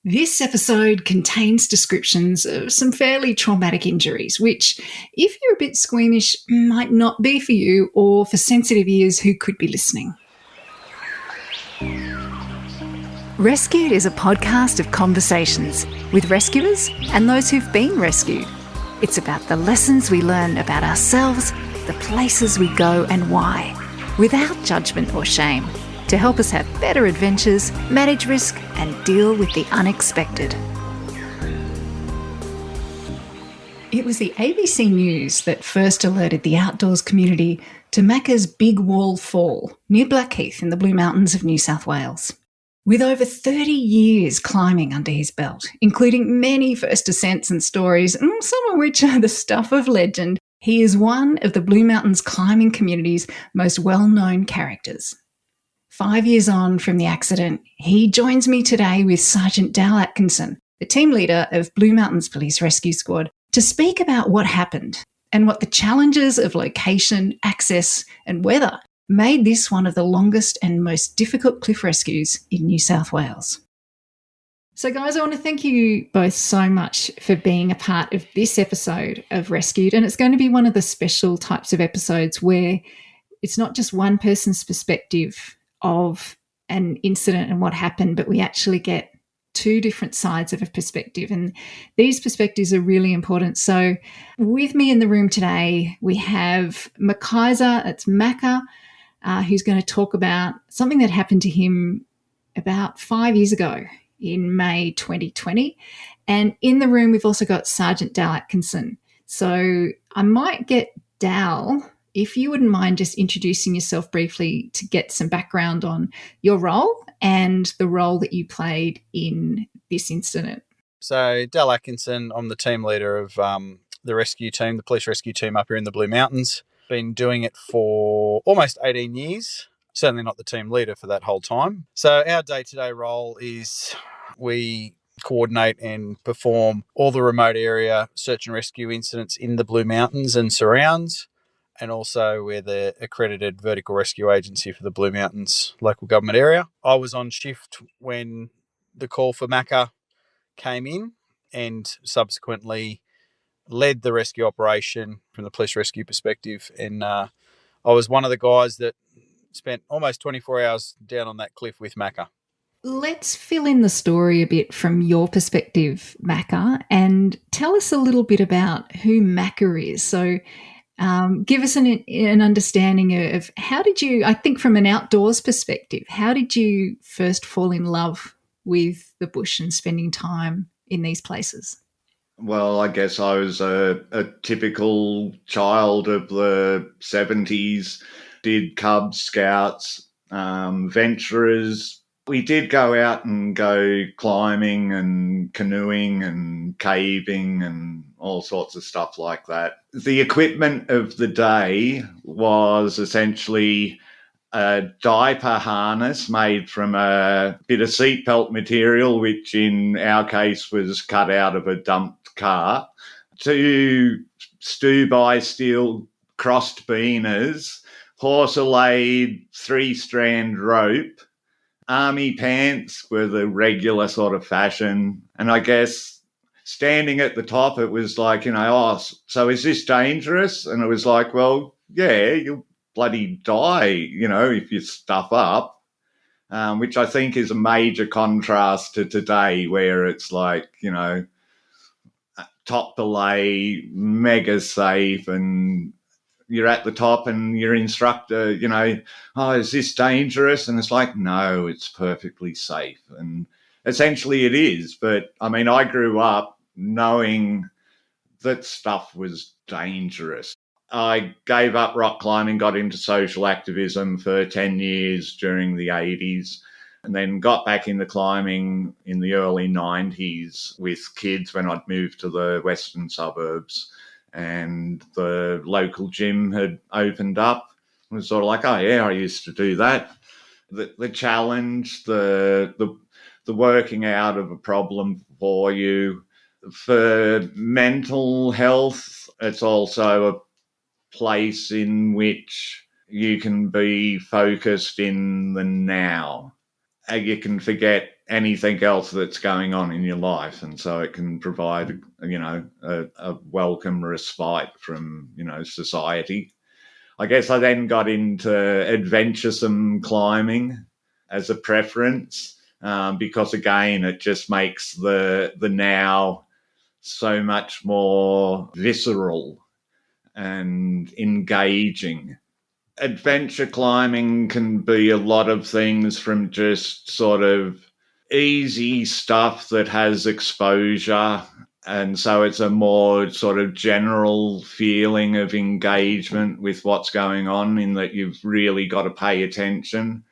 This episode contains descriptions of some fairly traumatic injuries, which, if you're a bit squeamish, might not be for you or for sensitive ears who could be listening. Rescued is a podcast of conversations with rescuers and those who've been rescued. It's about the lessons we learn about ourselves, the places we go and why, without judgment or shame, to help us have better adventures, manage risk and deal with the unexpected. It was the ABC News that first alerted the outdoors community to Macca's Big Wall Fall near Blackheath in the Blue Mountains of New South Wales. With over 30 years climbing under his belt, including many first ascents and stories, some of which are the stuff of legend, he is one of the Blue Mountains climbing community's most well-known characters. 5 years on from the accident, he joins me today with Sergeant Dal Atkinson, the team leader of Blue Mountains Police Rescue Squad, to speak about what happened and what the challenges of location, access and weather made this one of the longest and most difficult cliff rescues in New South Wales. So guys, I want to thank you both so much for being a part of this episode of Rescued, and it's going to be one of the special types of episodes where it's not just one person's perspective of an incident and what happened, but we actually get two different sides of a perspective, and these perspectives are really important. So with me in the room today, we have Macca, who's going to talk about something that happened to him about 5 years ago in May 2020. And in the room, we've also got Sergeant Dal Atkinson. So I might get Dal, if you wouldn't mind just introducing yourself briefly to get some background on your role and the role that you played in this incident. So Dal Atkinson, I'm the team leader of the rescue team, the police rescue team up here in the Blue Mountains. Been doing it for almost 18 years, certainly not the team leader for that whole time. So our day-to-day role is we coordinate and perform all the remote area search and rescue incidents in the Blue Mountains and surrounds. And also we're the accredited vertical rescue agency for the Blue Mountains local government area. I was on shift when the call for Macca came in and subsequently led the rescue operation from the police rescue perspective. And I was one of the guys that spent almost 24 hours down on that cliff with Macca. Let's fill in the story a bit from your perspective, Macca, and tell us a little bit about who Macca is. So give us an understanding of how did you, I think from an outdoors perspective, how did you first fall in love with the bush and spending time in these places? Well, I guess I was a typical child of the 70s, did Cub Scouts, venturers. We did go out and go climbing and canoeing and caving and all sorts of stuff like that. The equipment of the day was essentially a diaper harness made from a bit of seatbelt material, which in our case was cut out of a dumped car, 2 stew-by steel crossed beaners, horse-allayed 3-strand rope. Army pants were the regular sort of fashion. And I guess standing at the top, it was like, so is this dangerous? And it was like, well, yeah, you'll bloody die, if you stuff up, which I think is a major contrast to today where it's like, top belay, mega safe, and you're at the top and your instructor, is this dangerous? And it's like, no, it's perfectly safe. And essentially it is. But I grew up knowing that stuff was dangerous. I gave up rock climbing, got into social activism for 10 years during the 80s, and then got back into climbing in the early 90s with kids when I'd moved to the western suburbs. And the local gym had opened up. It was sort of like, oh yeah, I used to do that. The challenge, the working out of a problem for you. For mental health, it's also a place in which you can be focused in the now. You can forget anything else that's going on in your life. And so it can provide, a welcome respite from, society. I guess I then got into adventuresome climbing as a preference, because, again, it just makes the now so much more visceral and engaging. Adventure climbing can be a lot of things, from just sort of easy stuff that has exposure, and so it's a more sort of general feeling of engagement with what's going on, in that you've really got to pay attention.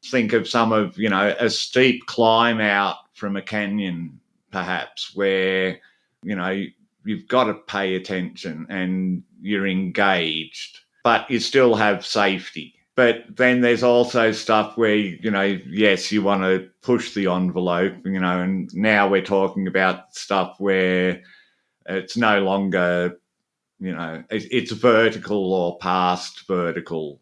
Think of some of, a steep climb out from a canyon, perhaps, where, you've got to pay attention and you're engaged, but you still have safety. But then there's also stuff where, yes, you want to push the envelope, and now we're talking about stuff where it's no longer, it's vertical or past vertical.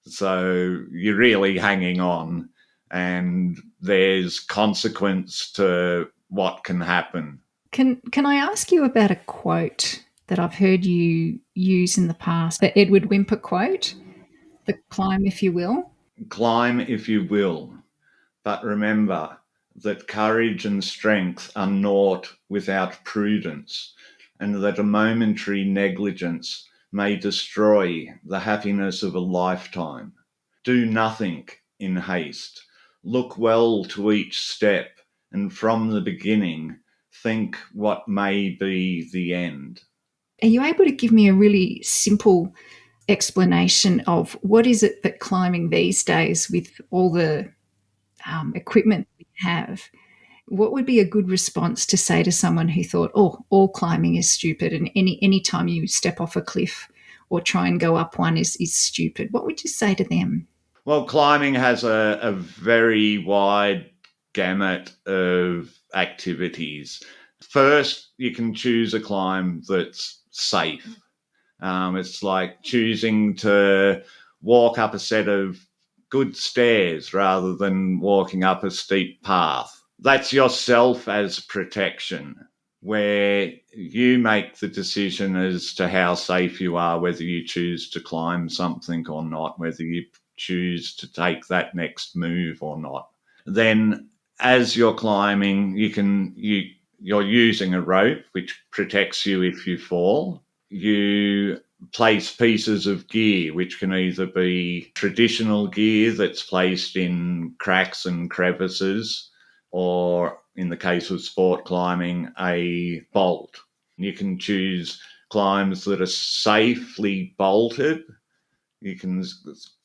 So you're really hanging on, and there's consequence to what can happen. Can I ask you about a quote that I've heard you use in the past, the Edward Whymper quote, the climb if you will? Climb if you will, but remember that courage and strength are naught without prudence, and that a momentary negligence may destroy the happiness of a lifetime. Do nothing in haste. Look well to each step, and from the beginning, think what may be the end. Are you able to give me a really simple explanation of what is it that climbing these days, with all the equipment we have, what would be a good response to say to someone who thought, oh, all climbing is stupid, and any time you step off a cliff or try and go up one is stupid? What would you say to them? Well, climbing has a very wide gamut of activities. First, you can choose a climb that's safe. It's like choosing to walk up a set of good stairs rather than walking up a steep path. That's yourself as protection, where you make the decision as to how safe you are, whether you choose to climb something or not, whether you choose to take that next move or not. Then, as you're climbing, you're using a rope which protects you if you fall. You place pieces of gear, which can either be traditional gear that's placed in cracks and crevices, or in the case of sport climbing, a bolt. You can choose climbs that are safely bolted. You can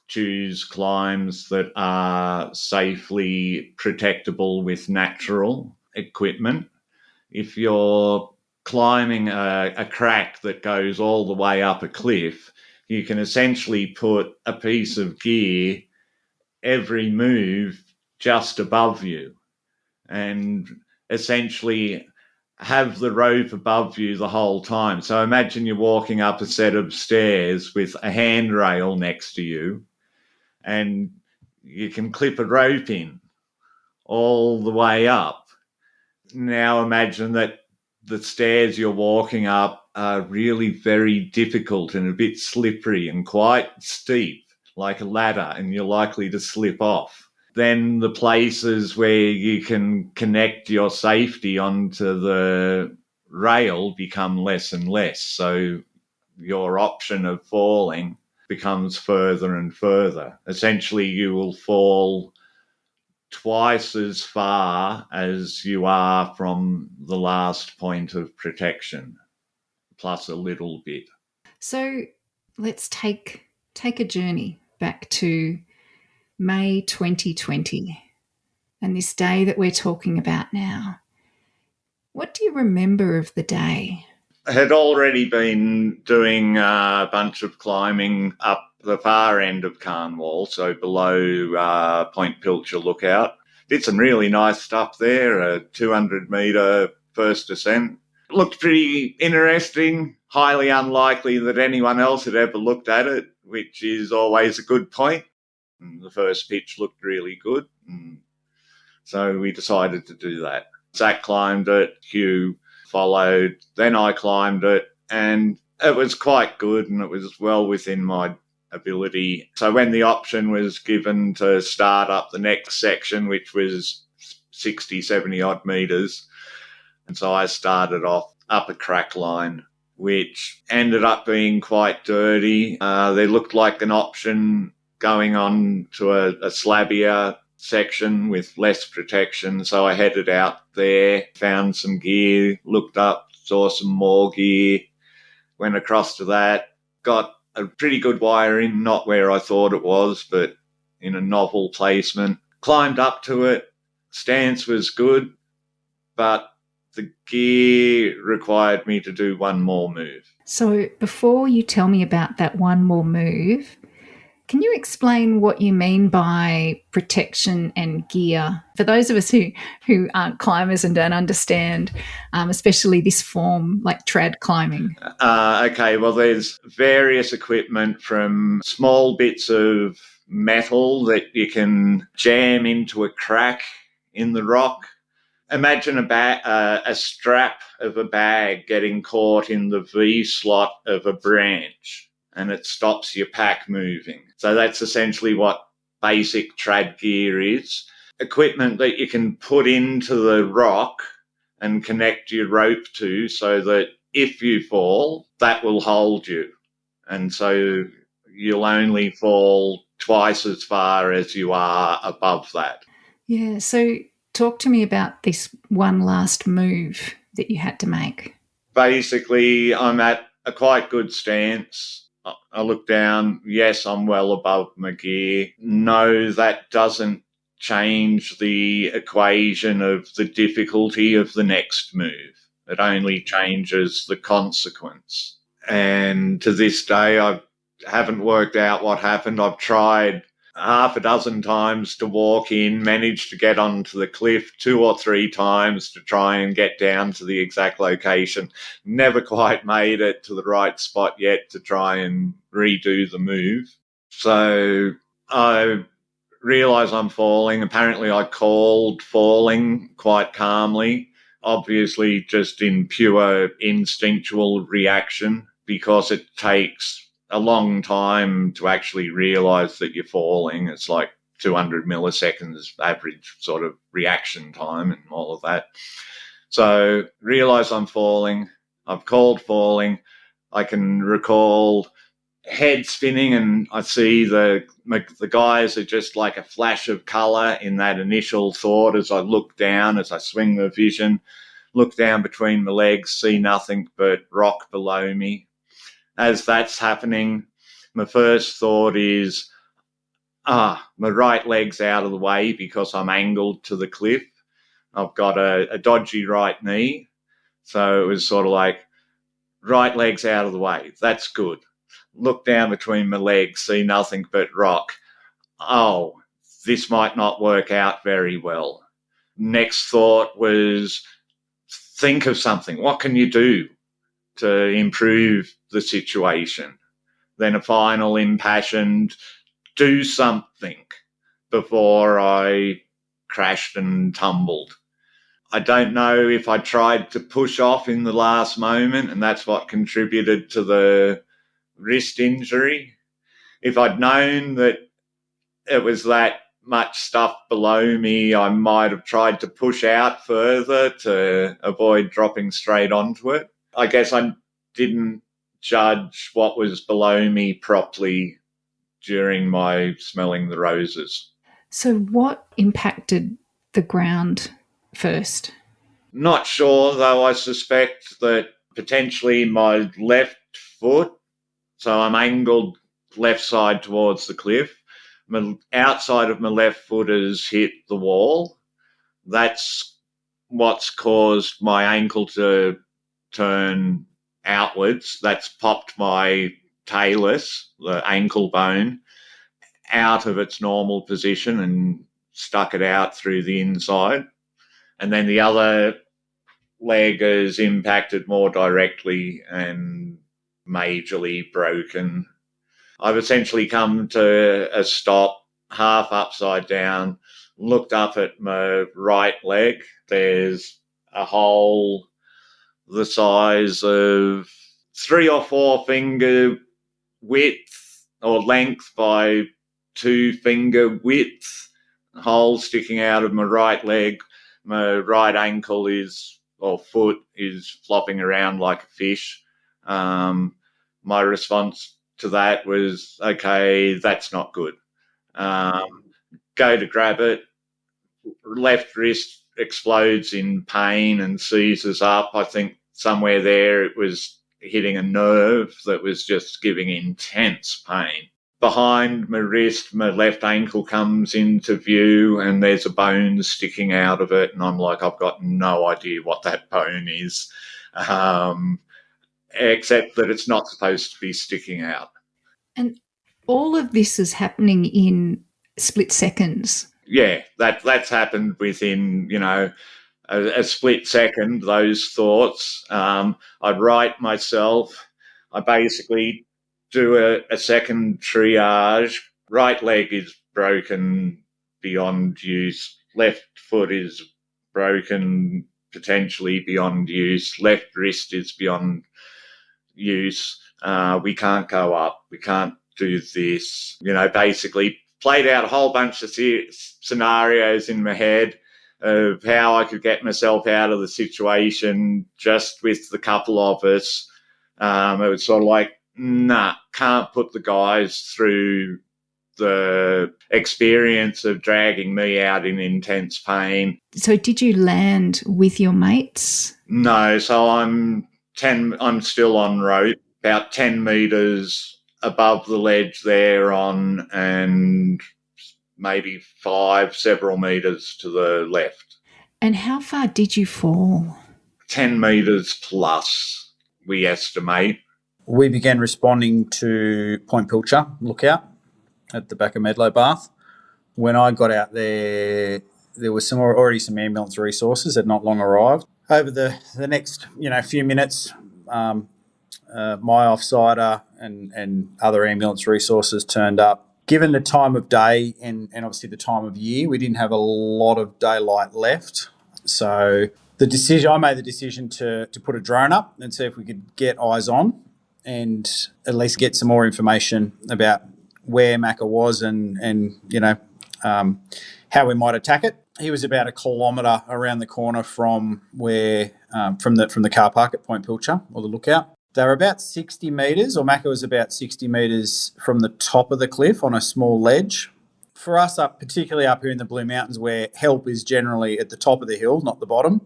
choose climbs that are safely protectable with natural equipment. If you're climbing a crack that goes all the way up a cliff, you can essentially put a piece of gear every move just above you, and essentially have the rope above you the whole time. So imagine you're walking up a set of stairs with a handrail next to you, and you can clip a rope in all the way up. Now imagine that the stairs you're walking up are really very difficult and a bit slippery and quite steep, like a ladder, and you're likely to slip off. Then the places where you can connect your safety onto the rail become less and less. So your option of falling becomes further and further. Essentially, you will fall twice as far as you are from the last point of protection, plus a little bit. So let's take a journey back to May 2020 and this day that we're talking about now. What do you remember of the day? I had already been doing a bunch of climbing up the far end of Carnwall, so below Point Pilcher Lookout. Did some really nice stuff there, a 200-metre first ascent. Looked pretty interesting, highly unlikely that anyone else had ever looked at it, which is always a good point. And the first pitch looked really good. And So we decided to do that. Zach climbed it, Hugh followed, then I climbed it, and it was quite good and it was well within my ability. So when the option was given to start up the next section, which was 60, 70 odd metres, and so I started off up a crack line, which ended up being quite dirty. There looked like an option going on to a slabbier section with less protection, so I headed out there, found some gear, looked up, saw some more gear, went across to that, got a pretty good wire in, not where I thought it was, but in a novel placement, climbed up to it. Stance was good, but the gear required me to do one more move. So before you tell me about that one more move, can you explain what you mean by protection and gear? For those of us who aren't climbers and don't understand, especially this form like trad climbing. Okay, well, there's various equipment from small bits of metal that you can jam into a crack in the rock. Imagine a strap of a bag getting caught in the V slot of a branch and it stops your pack moving. So that's essentially what basic trad gear is. Equipment that you can put into the rock and connect your rope to so that if you fall, that will hold you. And so you'll only fall twice as far as you are above that. Yeah, so talk to me about this one last move that you had to make. Basically, I'm at a quite good stance. I look down. Yes, I'm well above my gear. No, that doesn't change the equation of the difficulty of the next move. It only changes the consequence. And to this day, I haven't worked out what happened. I've tried half a dozen times to walk in, managed to get onto the cliff 2 or 3 times to try and get down to the exact location. Never quite made it to the right spot yet to try and redo the move. So I realise I'm falling. Apparently I called falling quite calmly, obviously just in pure instinctual reaction, because it takes a long time to actually realise that you're falling. It's like 200 milliseconds average sort of reaction time and all of that. So realise I'm falling. I've called falling. I can recall head spinning and I see the guys are just like a flash of colour in that initial thought as I look down, as I swing the vision, look down between my legs, see nothing but rock below me. As that's happening, my first thought is, my right leg's out of the way because I'm angled to the cliff. I've got a dodgy right knee. So it was sort of like, right leg's out of the way. That's good. Look down between my legs, see nothing but rock. Oh, this might not work out very well. Next thought was, think of something. What can you do to improve the situation? Then a final impassioned, do something, before I crashed and tumbled. I don't know if I tried to push off in the last moment and that's what contributed to the wrist injury. If I'd known that it was that much stuff below me, I might have tried to push out further to avoid dropping straight onto it. I guess I didn't judge what was below me properly during my smelling the roses. So what impacted the ground first? Not sure, though. I suspect that potentially my left foot, so I'm angled left side towards the cliff. My outside of my left foot has hit the wall. That's what's caused my ankle to turn outwards. That's popped my talus, the ankle bone, out of its normal position and stuck it out through the inside. And then the other leg is impacted more directly and majorly broken. I've essentially come to a stop, half upside down, looked up at my right leg. There's a hole the size of 3 or 4 finger width or length by 2 finger width, hole sticking out of my right leg. My right ankle or foot is flopping around like a fish. My response to that was, okay, that's not good. Go to grab it. Left wrist explodes in pain and seizes up. I think somewhere there it was hitting a nerve that was just giving intense pain. Behind my wrist, my left ankle comes into view and there's a bone sticking out of it. And I'm like, I've got no idea what that bone is, except that it's not supposed to be sticking out. And all of this is happening in split seconds. Yeah, that's happened within, a split second, those thoughts. I'd write myself. I basically do a second triage. Right leg is broken beyond use. Left foot is broken potentially beyond use. Left wrist is beyond use. We can't go up. We can't do this. Basically played out a whole bunch of scenarios in my head of how I could get myself out of the situation just with the couple of us. It was sort of like, can't put the guys through the experience of dragging me out in intense pain. So did you land with your mates? No, so I'm still on rope, about 10 metres above the ledge there and maybe several metres to the left. And how far did you fall? 10 metres plus, we estimate. We began responding to Point Pilcher lookout at the back of Medlow Bath. When I got out there, there was already some ambulance resources that not long arrived. Over the next few minutes, my offsider and other ambulance resources turned up. Given the time of day and obviously the time of year, we didn't have a lot of daylight left. So I made the decision to put a drone up and see if we could get eyes on and at least get some more information about where Macca was and how we might attack it. He was about 1 kilometre around the corner from where from the car park at Point Pilcher or the lookout. They were about 60 metres, or Macca was about 60 metres from the top of the cliff on a small ledge. For us, particularly up here in the Blue Mountains, where help is generally at the top of the hill, not the bottom,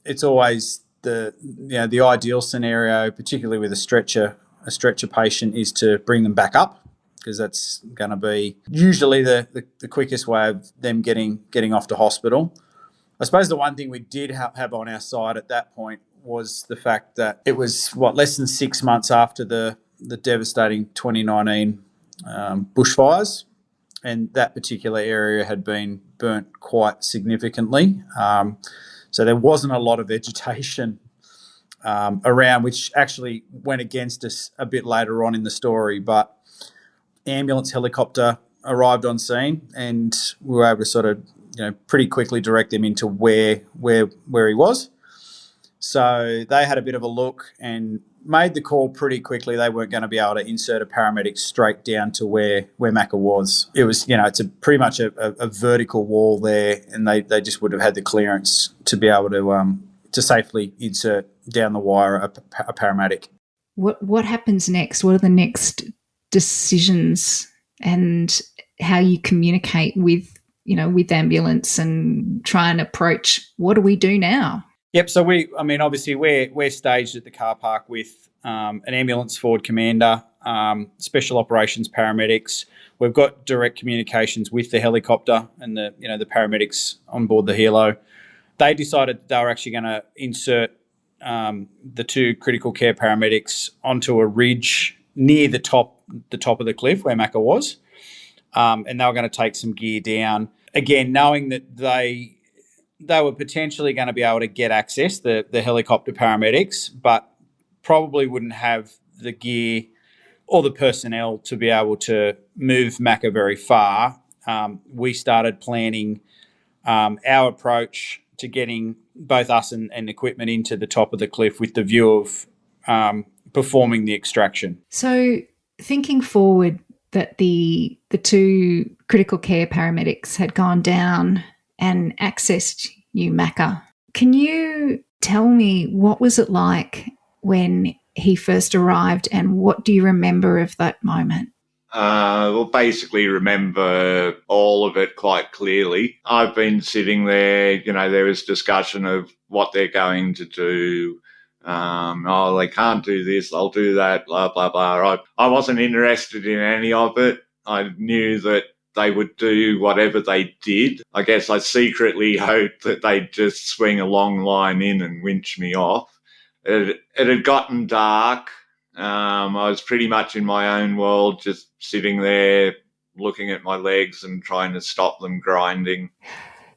it's always the ideal scenario, particularly with a stretcher patient, is to bring them back up, because that's going to be usually the quickest way of them getting off to hospital. I suppose the one thing we did have on our side at that point was the fact that it was, less than 6 months after the devastating 2019 bushfires, and that particular area had been burnt quite significantly. So there wasn't a lot of vegetation around, which actually went against us a bit later on in the story. But ambulance helicopter arrived on scene, and we were able to sort of pretty quickly direct them into where he was. So they had a bit of a look and made the call pretty quickly. They weren't going to be able to insert a paramedic straight down to where Macca was. It was, it's pretty much a vertical wall there, and they just would have had the clearance to be able to safely insert down the wire a paramedic. What happens next? What are the next decisions and how you communicate with ambulance and try and approach, what do we do now? Yep. So obviously we're staged at the car park with an ambulance forward commander, special operations paramedics. We've got direct communications with the helicopter and the paramedics on board the helo. They decided they were actually going to insert the 2 critical care paramedics onto a ridge near the top of the cliff where Macca was, and they were going to take some gear down. Again, knowing that they were potentially going to be able to get access, the helicopter paramedics, but probably wouldn't have the gear or the personnel to be able to move Macca very far we started planning our approach to getting both us and equipment into the top of the cliff with the view of performing the extraction. So thinking forward that the two critical care paramedics had gone down and accessed you, Macca, can you tell me what was it like when he first arrived and what do you remember of that moment? Well, basically remember all of it quite clearly. I've been sitting there, there was discussion of what they're going to do. Oh, they can't do this, they'll do that, blah, blah, blah. I wasn't interested in any of it. I knew that they would do whatever they did. I guess I secretly hoped that they'd just swing a long line in and winch me off. It had gotten dark. I was pretty much in my own world, just sitting there looking at my legs and trying to stop them grinding.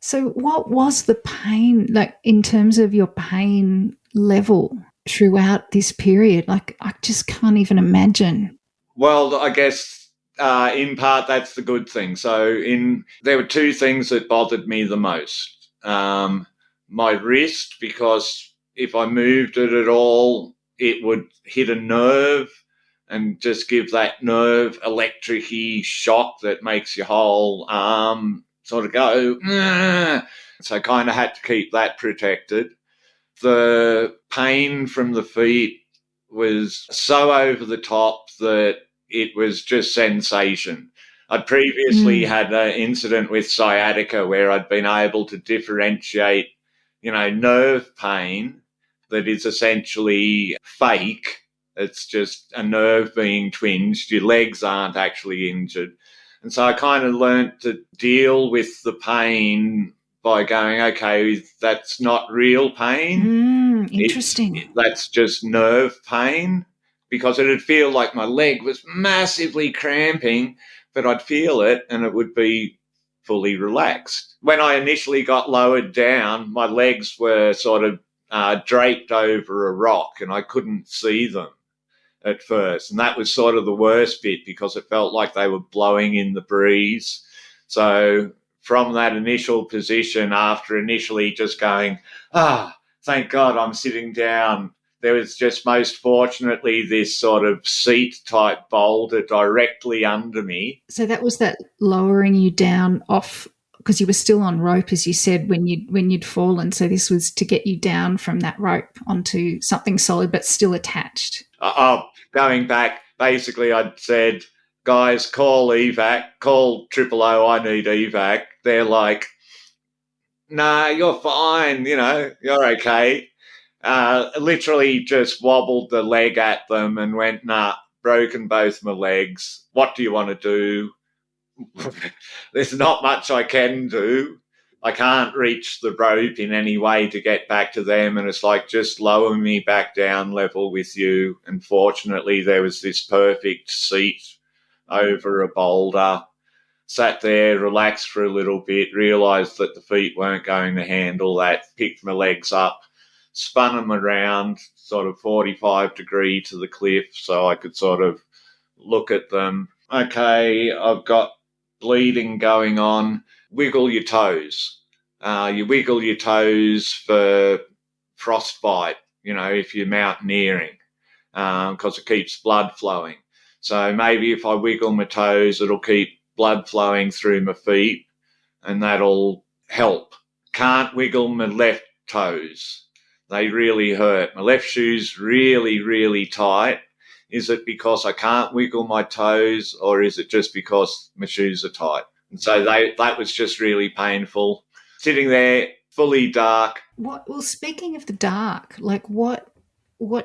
So what was the pain, like in terms of your pain level throughout this period? Like I just can't even imagine. Well, I guess in part that's the good thing. So there were two things that bothered me the most. My wrist, because if I moved it at all, it would hit a nerve and just give that nerve electric-y shock that makes your whole arm sort of go. So I kind of had to keep that protected. The pain from the feet was so over the top that it was just sensation. I'd previously had an incident with sciatica where I'd been able to differentiate, nerve pain that is essentially fake. It's just a nerve being twinged. Your legs aren't actually injured. And so I kind of learnt to deal with the pain by going, okay, that's not real pain. Interesting. That's just nerve pain, because it'd feel like my leg was massively cramping, but I'd feel it and it would be fully relaxed. When I initially got lowered down, my legs were sort of draped over a rock and I couldn't see them at first. And that was sort of the worst bit because it felt like they were blowing in the breeze. So from that initial position, after initially just going, thank God I'm sitting down, there was just most fortunately this sort of seat-type boulder directly under me. So that was that lowering you down off, because you were still on rope, as you said, when you'd fallen. So this was to get you down from that rope onto something solid but still attached. Going back, basically I'd said, guys, call evac, call 000, I need evac. They're like, nah, you're fine, you're okay. Literally just wobbled the leg at them and went, nah, broken both my legs. What do you want to do? There's not much I can do. I can't reach the rope in any way to get back to them, and it's like, just lower me back down level with you. And fortunately, there was this perfect seat over a boulder. Sat there, relaxed for a little bit, realised that the feet weren't going to handle that, picked my legs up, spun them around sort of 45 degree to the cliff so I could sort of look at them. Okay, I've got bleeding going on. Wiggle your toes. You wiggle your toes for frostbite, if you're mountaineering, because it keeps blood flowing. So maybe if I wiggle my toes, it'll keep blood flowing through my feet and that'll help. Can't wiggle my left toes. They really hurt. My left shoe's really, really tight. Is it because I can't wiggle my toes, or is it just because my shoes are tight? And so that was just really painful. Sitting there, fully dark. Well, speaking of the dark, like what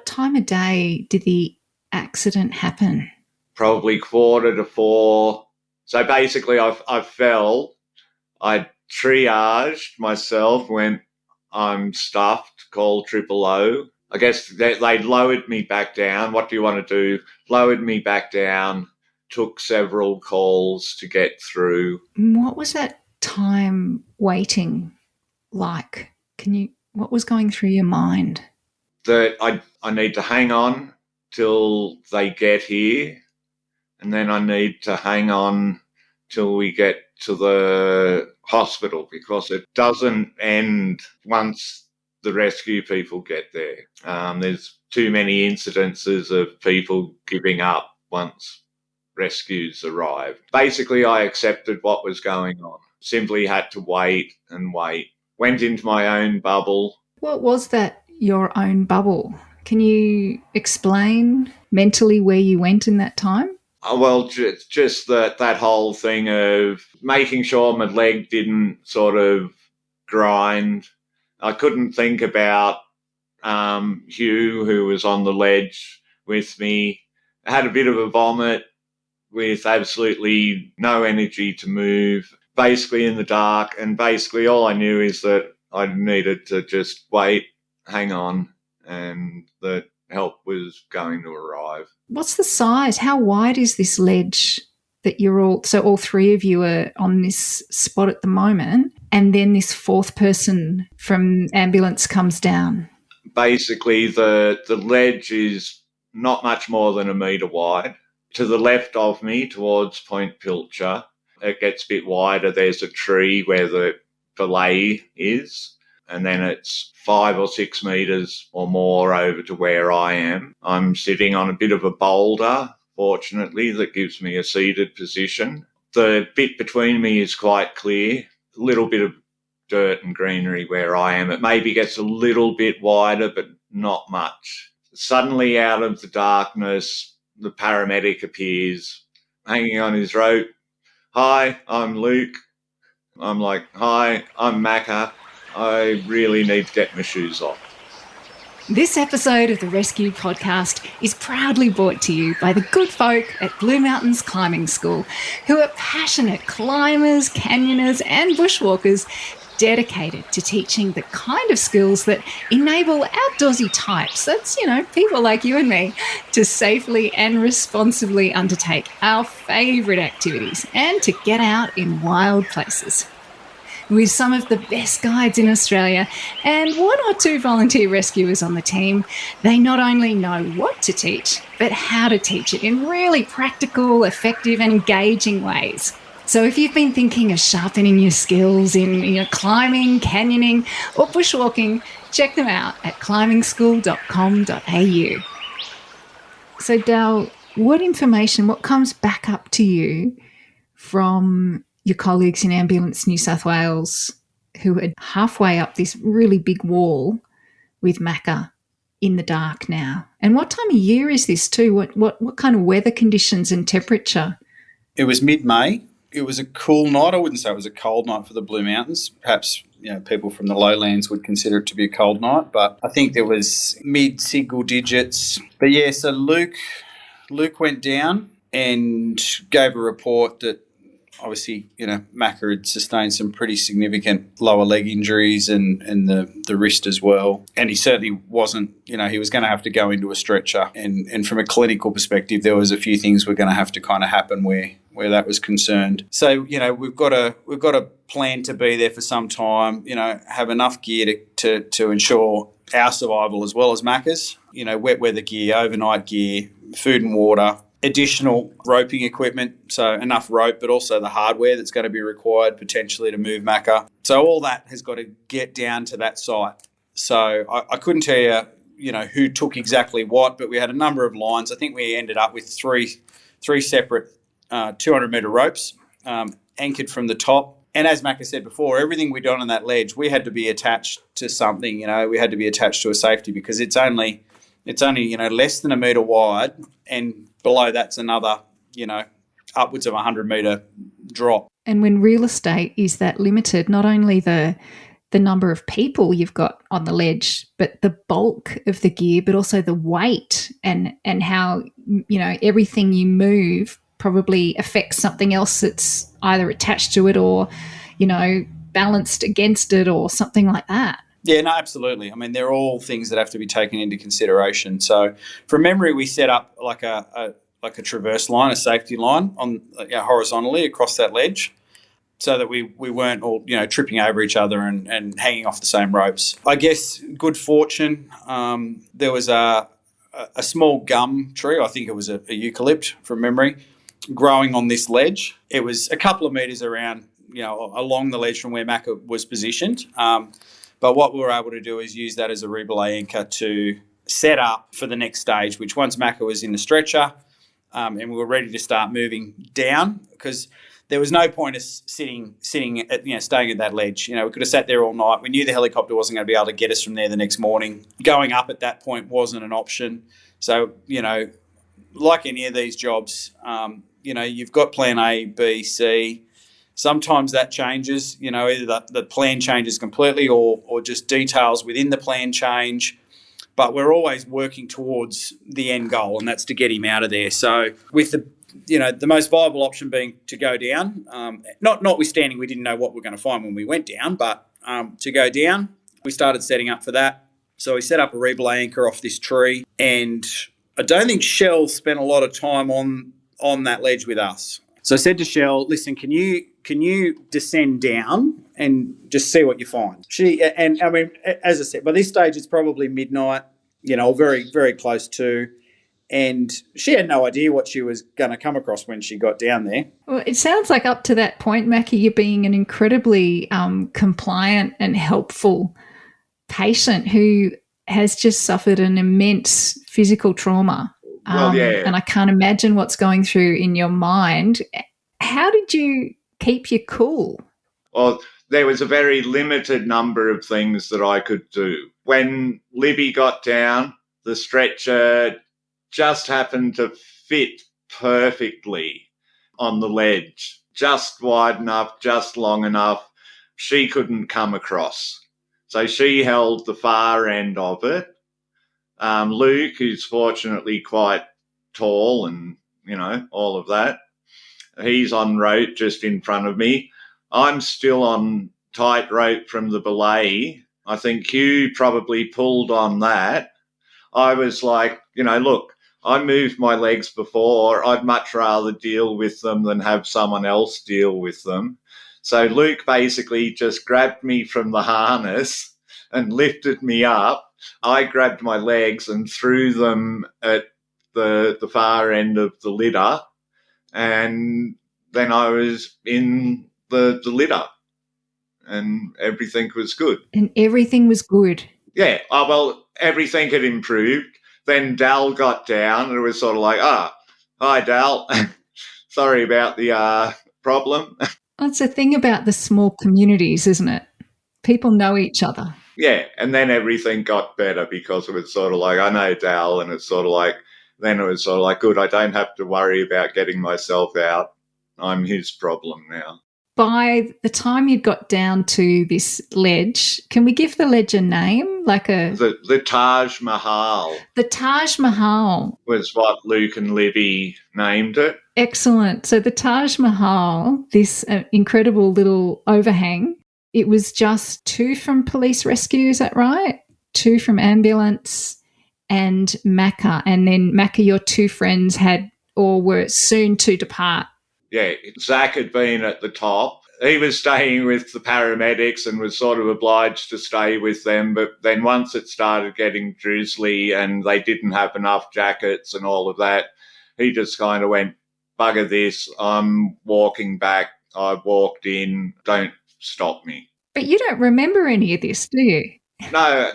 time of day did the accident happen? Probably 3:45. So basically I fell. I triaged myself, went, I'm stuffed, called 000. I guess they lowered me back down. What do you want to do? Lowered me back down, took several calls to get through. What was that time waiting like? What was going through your mind? That I need to hang on till they get here, and then I need to hang on till we get to the hospital, because it doesn't end once the rescue people get there. There's too many incidences of people giving up once rescues arrived. Basically, I accepted what was going on. Simply had to wait and wait. Went into my own bubble. What was that, your own bubble? Can you explain mentally where you went in that time? Well, just that whole thing of making sure my leg didn't sort of grind. I couldn't think about Hugh, who was on the ledge with me. I had a bit of a vomit with absolutely no energy to move, basically in the dark, and basically all I knew is that I needed to just wait, hang on, and that help was going to arrive. What's the size? How wide is this ledge that all three of you are on this spot at the moment, and then this fourth person from ambulance comes down? Basically, the ledge is not much more than a metre wide. To the left of me, towards Point Pilcher, it gets a bit wider. There's a tree where the belay is, and then it's 5 or 6 metres or more over to where I am. I'm sitting on a bit of a boulder, fortunately, that gives me a seated position. The bit between me is quite clear, a little bit of dirt and greenery where I am. It maybe gets a little bit wider, but not much. Suddenly, out of the darkness, the paramedic appears, hanging on his rope. "Hi, I'm Luke." I'm like, "Hi, I'm Macca. I really need to get my shoes off." This episode of the Rescue Podcast is proudly brought to you by the good folk at Blue Mountains Climbing School, who are passionate climbers, canyoners and bushwalkers dedicated to teaching the kind of skills that enable outdoorsy types, that's, people like you and me, to safely and responsibly undertake our favourite activities and to get out in wild places. With some of the best guides in Australia and 1 or 2 volunteer rescuers on the team, they not only know what to teach, but how to teach it in really practical, effective and engaging ways. So if you've been thinking of sharpening your skills in climbing, canyoning or bushwalking, check them out at climbingschool.com.au. So Dal, what comes back up to you from your colleagues in Ambulance New South Wales who are halfway up this really big wall with Macca in the dark now? And what time of year is this too? What kind of weather conditions and temperature? It was mid-May. It was a cool night. I wouldn't say it was a cold night for the Blue Mountains. Perhaps people from the lowlands would consider it to be a cold night, but I think there was mid-single digits. But yeah, so Luke went down and gave a report that obviously, Macca had sustained some pretty significant lower leg injuries and the wrist as well. And he certainly wasn't, he was going to have to go into a stretcher. And from a clinical perspective, there was a few things were going to have to kind of happen where that was concerned. So, we've got a plan to be there for some time, have enough gear to ensure our survival as well as Macca's, wet weather gear, overnight gear, food and water, additional roping equipment, so enough rope, but also the hardware that's going to be required potentially to move Macca. So all that has got to get down to that site. So I couldn't tell you, who took exactly what, but we had a number of lines. I think we ended up with three separate 200-metre ropes anchored from the top. And as Macca said before, everything we'd done on that ledge, we had to be attached to something. We had to be attached to a safety because it's only less than a metre wide, and below that's another, upwards of 100-metre drop. And when real estate is that limited, not only the number of people you've got on the ledge, but the bulk of the gear, but also the weight and how, everything you move probably affects something else that's either attached to it or, balanced against it or something like that. Yeah, no, absolutely. I mean, they're all things that have to be taken into consideration. So from memory, we set up like a traverse line, a safety line on horizontally across that ledge so that we weren't all, tripping over each other and hanging off the same ropes. I guess good fortune, there was a small gum tree, I think it was a eucalypt from memory, growing on this ledge. It was a couple of metres around, along the ledge from where Macca was positioned. But what we were able to do is use that as a rebelay anchor to set up for the next stage, which once Macca was in the stretcher and we were ready to start moving down, because there was no point of staying at that ledge. We could have sat there all night. We knew the helicopter wasn't going to be able to get us from there the next morning. Going up at that point wasn't an option. So, like any of these jobs, you've got plan A, B, C. Sometimes that changes, either the plan changes completely or just details within the plan change. But we're always working towards the end goal, and that's to get him out of there. So with the most viable option being to go down, notwithstanding we didn't know what we were going to find when we went down, but to go down, we started setting up for that. So we set up a rebelay anchor off this tree, and I don't think Shell spent a lot of time on that ledge with us. So I said to Shell, listen, can you descend down and just see what you find? As I said, by this stage it's probably midnight, very, very close to, and she had no idea what she was going to come across when she got down there. Well, it sounds like up to that point, Macca, you're being an incredibly compliant and helpful patient who has just suffered an immense physical trauma. And I can't imagine what's going through in your mind. How did you keep your cool? Well, there was a very limited number of things that I could do. When Libby got down, the stretcher just happened to fit perfectly on the ledge, just wide enough, just long enough. She couldn't come across. So she held the far end of it. Luke, who's fortunately quite tall and, all of that, he's on rope just in front of me. I'm still on tight rope from the belay. I think Hugh probably pulled on that. I was like, look, I moved my legs before. I'd much rather deal with them than have someone else deal with them. So Luke basically just grabbed me from the harness and lifted me up. I grabbed my legs and threw them at the far end of the litter, and then I was in the litter, and everything was good. And everything was good? Yeah. Oh, well, everything had improved. Then Dal got down, and it was sort of like, hi, Dal. Sorry about the problem. That's the thing about the small communities, isn't it? People know each other. Yeah, and then everything got better because it was sort of like, I know Dal, and it's sort of like, then it was sort of like, good, I don't have to worry about getting myself out. I'm his problem now. By the time you got down to this ledge, can we give the ledge a name? The Taj Mahal. The Taj Mahal was what Luke and Libby named it. Excellent. So the Taj Mahal, this incredible little overhang, it was just 2 from police rescue, is that right? 2 from ambulance and Macca. And then Macca, your 2 friends were soon to depart. Yeah, Zach had been at the top. He was staying with the paramedics and was sort of obliged to stay with them. But then once it started getting drizzly and they didn't have enough jackets and all of that, he just kind of went, bugger this, I'm walking back. I walked in, don't stop me. But you don't remember any of this, do you? No,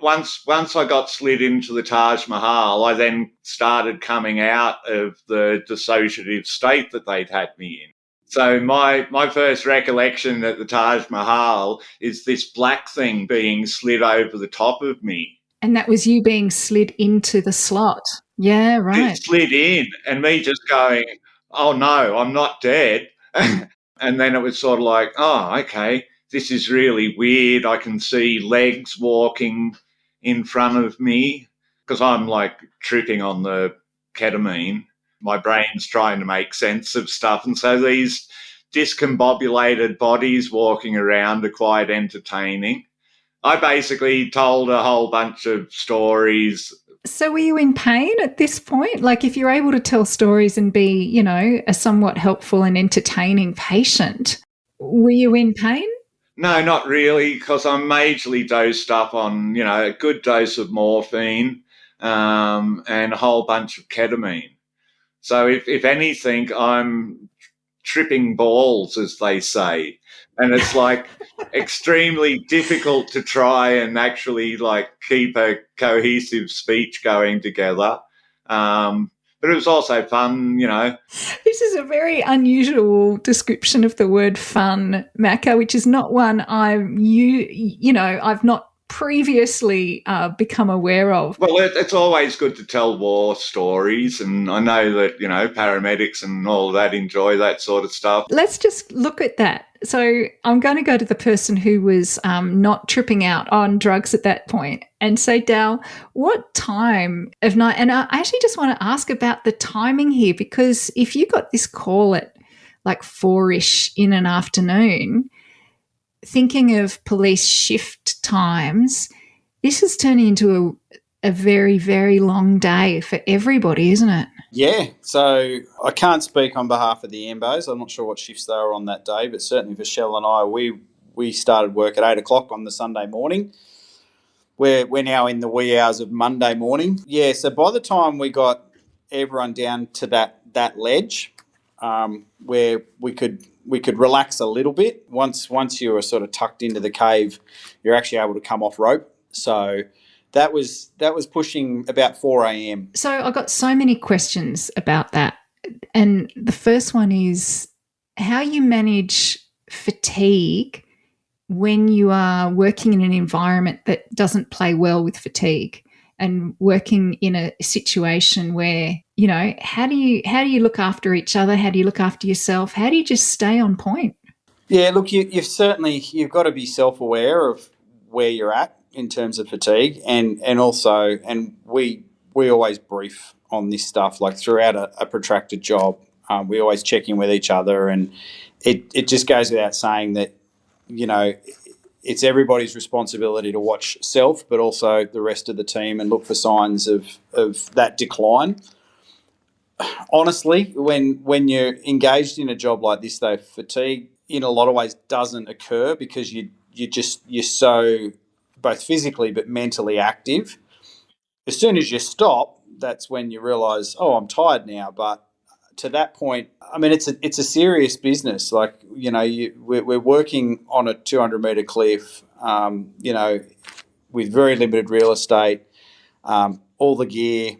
once I got slid into the Taj Mahal, I then started coming out of the dissociative state that they'd had me in. So my first recollection at the Taj Mahal is this black thing being slid over the top of me. And that was you being slid into the slot. Yeah, right. It slid in and me just going, oh no, I'm not dead. And then it was sort of like, oh, okay, this is really weird. I can see legs walking in front of me because I'm like tripping on the ketamine. My brain's trying to make sense of stuff. And so these discombobulated bodies walking around are quite entertaining. I basically told a whole bunch of stories. So were you in pain at this point? Like if you're able to tell stories and be, a somewhat helpful and entertaining patient, were you in pain? No, not really, because I'm majorly dosed up on, a good dose of morphine and a whole bunch of ketamine. So if anything, I'm tripping balls, as they say. And it's like extremely difficult to try and actually like keep a cohesive speech going together. But it was also fun, This is a very unusual description of the word fun, Macca, which is not one I've not previously become aware of. Well, it's always good to tell war stories, and I know that, paramedics and all that enjoy that sort of stuff. Let's just look at that. So I'm going to go to the person who was not tripping out on drugs at that point and say, Dal, what time of night? And I actually just want to ask about the timing here, because if you got this call at like 4-ish in an afternoon, thinking of police shift times, this is turning into a very, very long day for everybody, isn't it? Yeah, so I can't speak on behalf of the Ambos. I'm not sure what shifts they were on that day, but certainly for Shell and I, we started work at 8 o'clock on the Sunday morning. We're now in the wee hours of Monday morning. Yeah, so by the time we got everyone down to that ledge, where we could relax a little bit. Once you were sort of tucked into the cave, you're actually able to come off rope. So that was pushing about 4 a.m. So I got so many questions about that. And the first one is how you manage fatigue when you are working in an environment that doesn't play well with fatigue, and working in a situation where, how do you look after each other? How do you look after yourself? How do you just stay on point? Yeah, look, you've got to be self-aware of where you're at in terms of fatigue, and we always brief on this stuff, like throughout a protracted job. We always check in with each other, and it just goes without saying that, it's everybody's responsibility to watch self, but also the rest of the team, and look for signs of that decline. Honestly, when you're engaged in a job like this, though, fatigue in a lot of ways doesn't occur because you're so both physically but mentally active. As soon as you stop, that's when you realise, oh, I'm tired now. But to that point, I mean, it's a serious business. Like, we're working on a 200-metre cliff, with very limited real estate, all the gear.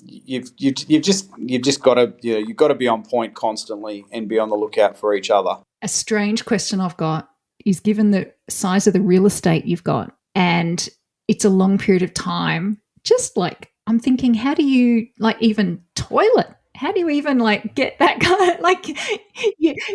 You've just got to you've got to be on point constantly and be on the lookout for each other. A strange question I've got is, given the size of the real estate you've got and it's a long period of time, just like I'm thinking, how do you even toilet? How do you even get that kind of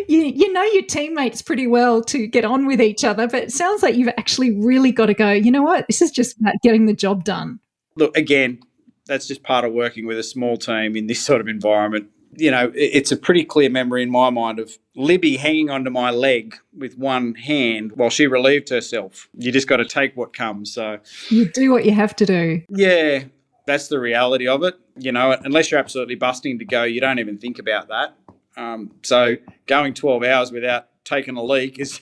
you know your teammates pretty well to get on with each other, but it sounds like you've actually really got to go, you know what, this is just about getting the job done. Look, again, that's just part of working with a small team in this sort of environment. It's a pretty clear memory in my mind of Libby hanging onto my leg with one hand while she relieved herself. You just got to take what comes. So you do what you have to do. Yeah, that's the reality of it. Unless you're absolutely busting to go, you don't even think about that. So going 12 hours without taking a leak is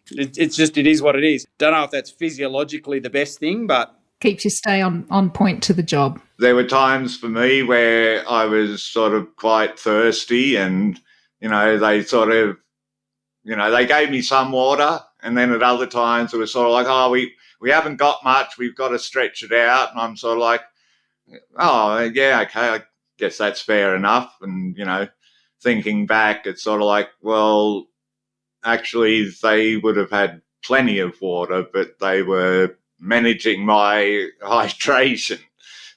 it is what it is. Don't know if that's physiologically the best thing, but keeps you stay on point to the job. There were times for me where I was sort of quite thirsty, and, they sort of, they gave me some water, and then at other times it was sort of like, oh, we haven't got much, we've got to stretch it out. And I'm sort of like, oh, yeah, okay, I guess that's fair enough. And, thinking back, it's sort of like, well, actually they would have had plenty of water, but they were managing my hydration.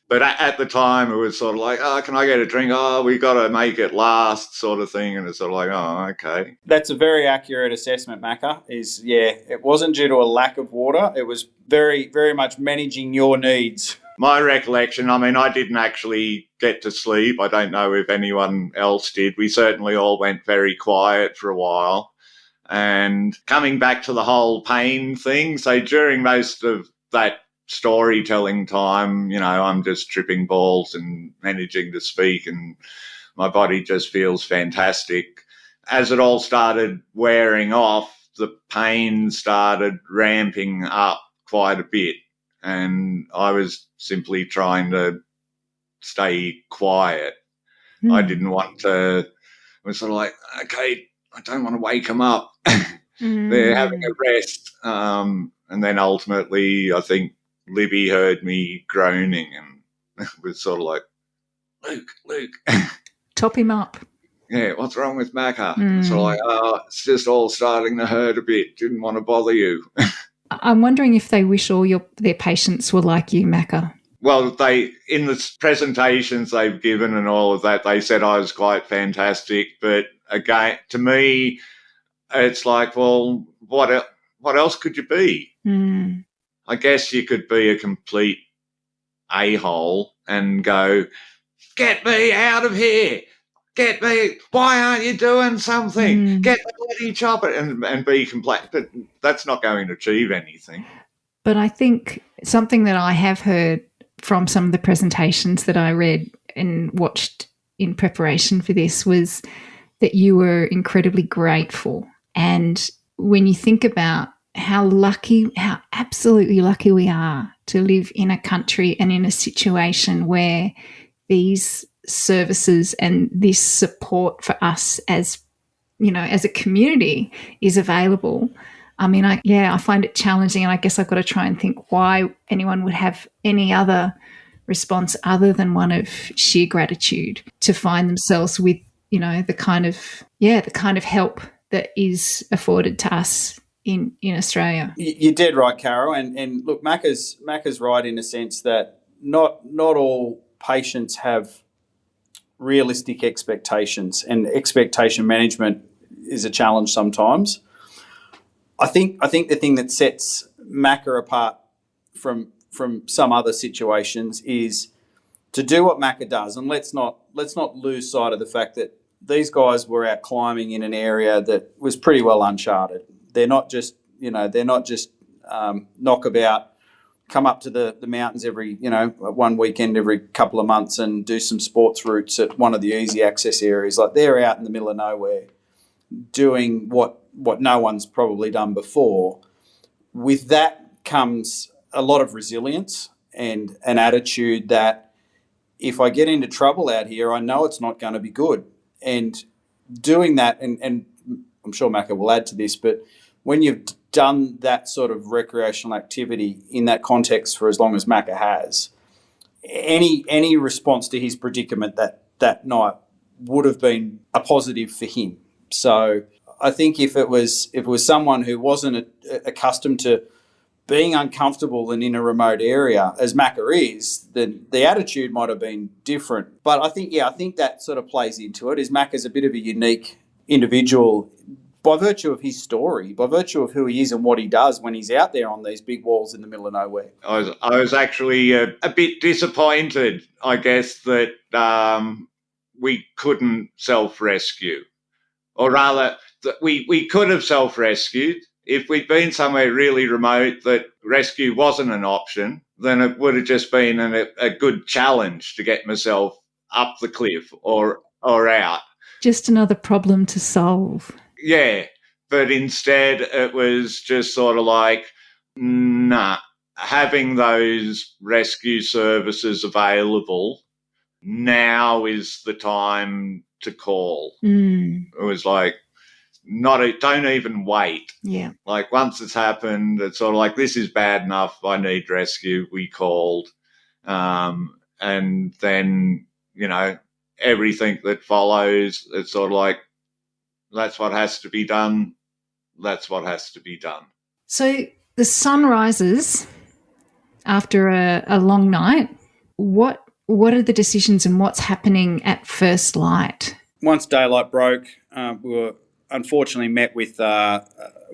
But at the time, it was sort of like, oh, can I get a drink? Oh, we got to make it last, sort of thing. And it's sort of like, oh, okay. That's a very accurate assessment, Macca. It wasn't due to a lack of water. It was very, very much managing your needs. My recollection, I mean, I didn't actually get to sleep. I don't know if anyone else did. We certainly all went very quiet for a while. And coming back to the whole pain thing, so during most of that storytelling time, I'm just tripping balls and managing to speak, and my body just feels fantastic. As it all started wearing off, the pain started ramping up quite a bit, and I was simply trying to stay quiet. I didn't want to. I was sort of like, okay, I don't want to wake them up. They're having a rest. And then ultimately, I think Libby heard me groaning and was sort of like, Luke. Top him up. Yeah, what's wrong with Macca? So like, it's just all starting to hurt a bit. Didn't want to bother you. I'm wondering if they wish all their patients were like you, Macca. Well, in the presentations they've given and all of that, they said I was quite fantastic. But again, to me, it's like, well, what else could you be? I guess you could be a complete a-hole and go, get me out of here. Get me. Why aren't you doing something? Get the bloody chopper and be complete. But that's not going to achieve anything. But I think something that I have heard from some of the presentations that I read and watched in preparation for this was that you were incredibly grateful. And when you think about how absolutely lucky we are to live in a country and in a situation where these services and this support for us as, as a community is available. I mean, I find it challenging, and I guess I've got to try and think why anyone would have any other response other than one of sheer gratitude to find themselves with, the kind of help that is afforded to us in Australia. You're dead right, Carol. And look, Macca's right in a sense that not all patients have realistic expectations, and expectation management is a challenge sometimes. I think the thing that sets Macca apart from some other situations is to do what Macca does, and let's not lose sight of the fact that these guys were out climbing in an area that was pretty well uncharted. They're not just knockabout, come up to the mountains every, one weekend every couple of months and do some sports routes at one of the easy access areas. Like, they're out in the middle of nowhere doing what no one's probably done before. With that comes a lot of resilience and an attitude that if I get into trouble out here, I know it's not going to be good. And doing that, and I'm sure Macca will add to this, but when you've done that sort of recreational activity in that context for as long as Macca has, any response to his predicament that night would have been a positive for him. So I think if it was someone who wasn't accustomed to being uncomfortable and in a remote area, as Macca is, then the attitude might have been different. But I think that sort of plays into it. Is Macca's a bit of a unique individual by virtue of his story, by virtue of who he is and what he does when he's out there on these big walls in the middle of nowhere. I was actually a bit disappointed, I guess, that we couldn't self-rescue. Or rather, that we could have self-rescued. If we'd been somewhere really remote that rescue wasn't an option, then it would have just been a good challenge to get myself up the cliff or out. Just another problem to solve. Yeah, but instead it was just sort of like, nah, having those rescue services available, now is the time to call. It was like, don't even wait. Yeah. Like, once it's happened, it's sort of like, this is bad enough, I need rescue, we called. And then, everything that follows, it's sort of like, that's what has to be done. That's what has to be done. So the sun rises after a long night. What are the decisions and what's happening at first light? Once daylight broke, we were unfortunately met with,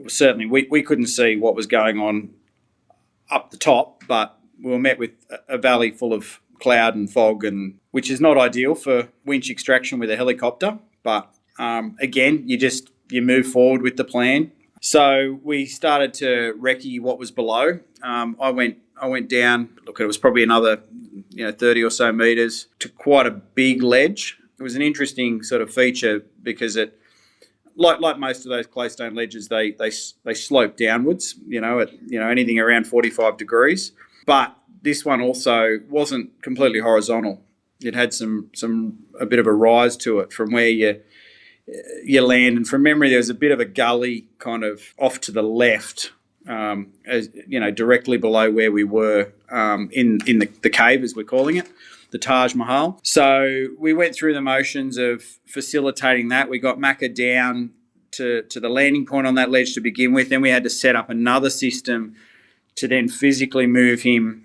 certainly we couldn't see what was going on up the top, but we were met with a valley full of cloud and fog, and which is not ideal for winch extraction with a helicopter. But again, you move forward with the plan. So we started to recce what was below. I went down. Look, it was probably another 30 or so metres to quite a big ledge. It was an interesting sort of feature because it, like most of those claystone ledges, they slope downwards. At anything around 45 degrees. But this one also wasn't completely horizontal. It had a bit of a rise to it from where you land, and from memory, there was a bit of a gully kind of off to the left, as you know, directly below where we were in the cave, as we're calling it, the Taj Mahal. So we went through the motions of facilitating that. We got Macca down to the landing point on that ledge to begin with. Then we had to set up another system to then physically move him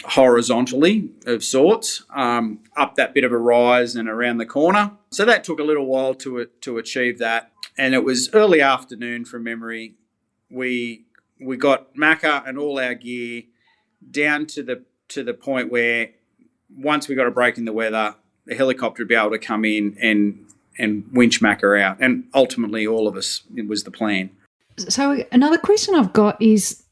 horizontally of sorts up that bit of a rise and around the corner. So that took a little while to achieve that. And it was early afternoon from memory. We got Macca and all our gear down to the point where once we got a break in the weather, the helicopter would be able to come in and winch Macca out. And ultimately all of us, it was the plan. So another question I've got is,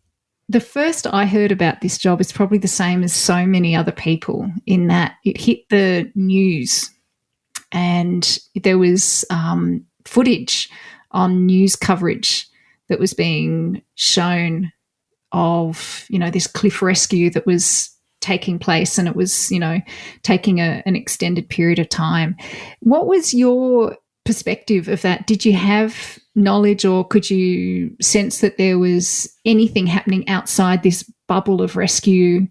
the first I heard about this job is probably the same as so many other people, in that it hit the news and there was footage on news coverage that was being shown of, you know, this cliff rescue that was taking place, and it was, you know, taking an extended period of time. What was your perspective of that? Did you have knowledge, or could you sense that there was anything happening outside this bubble of rescue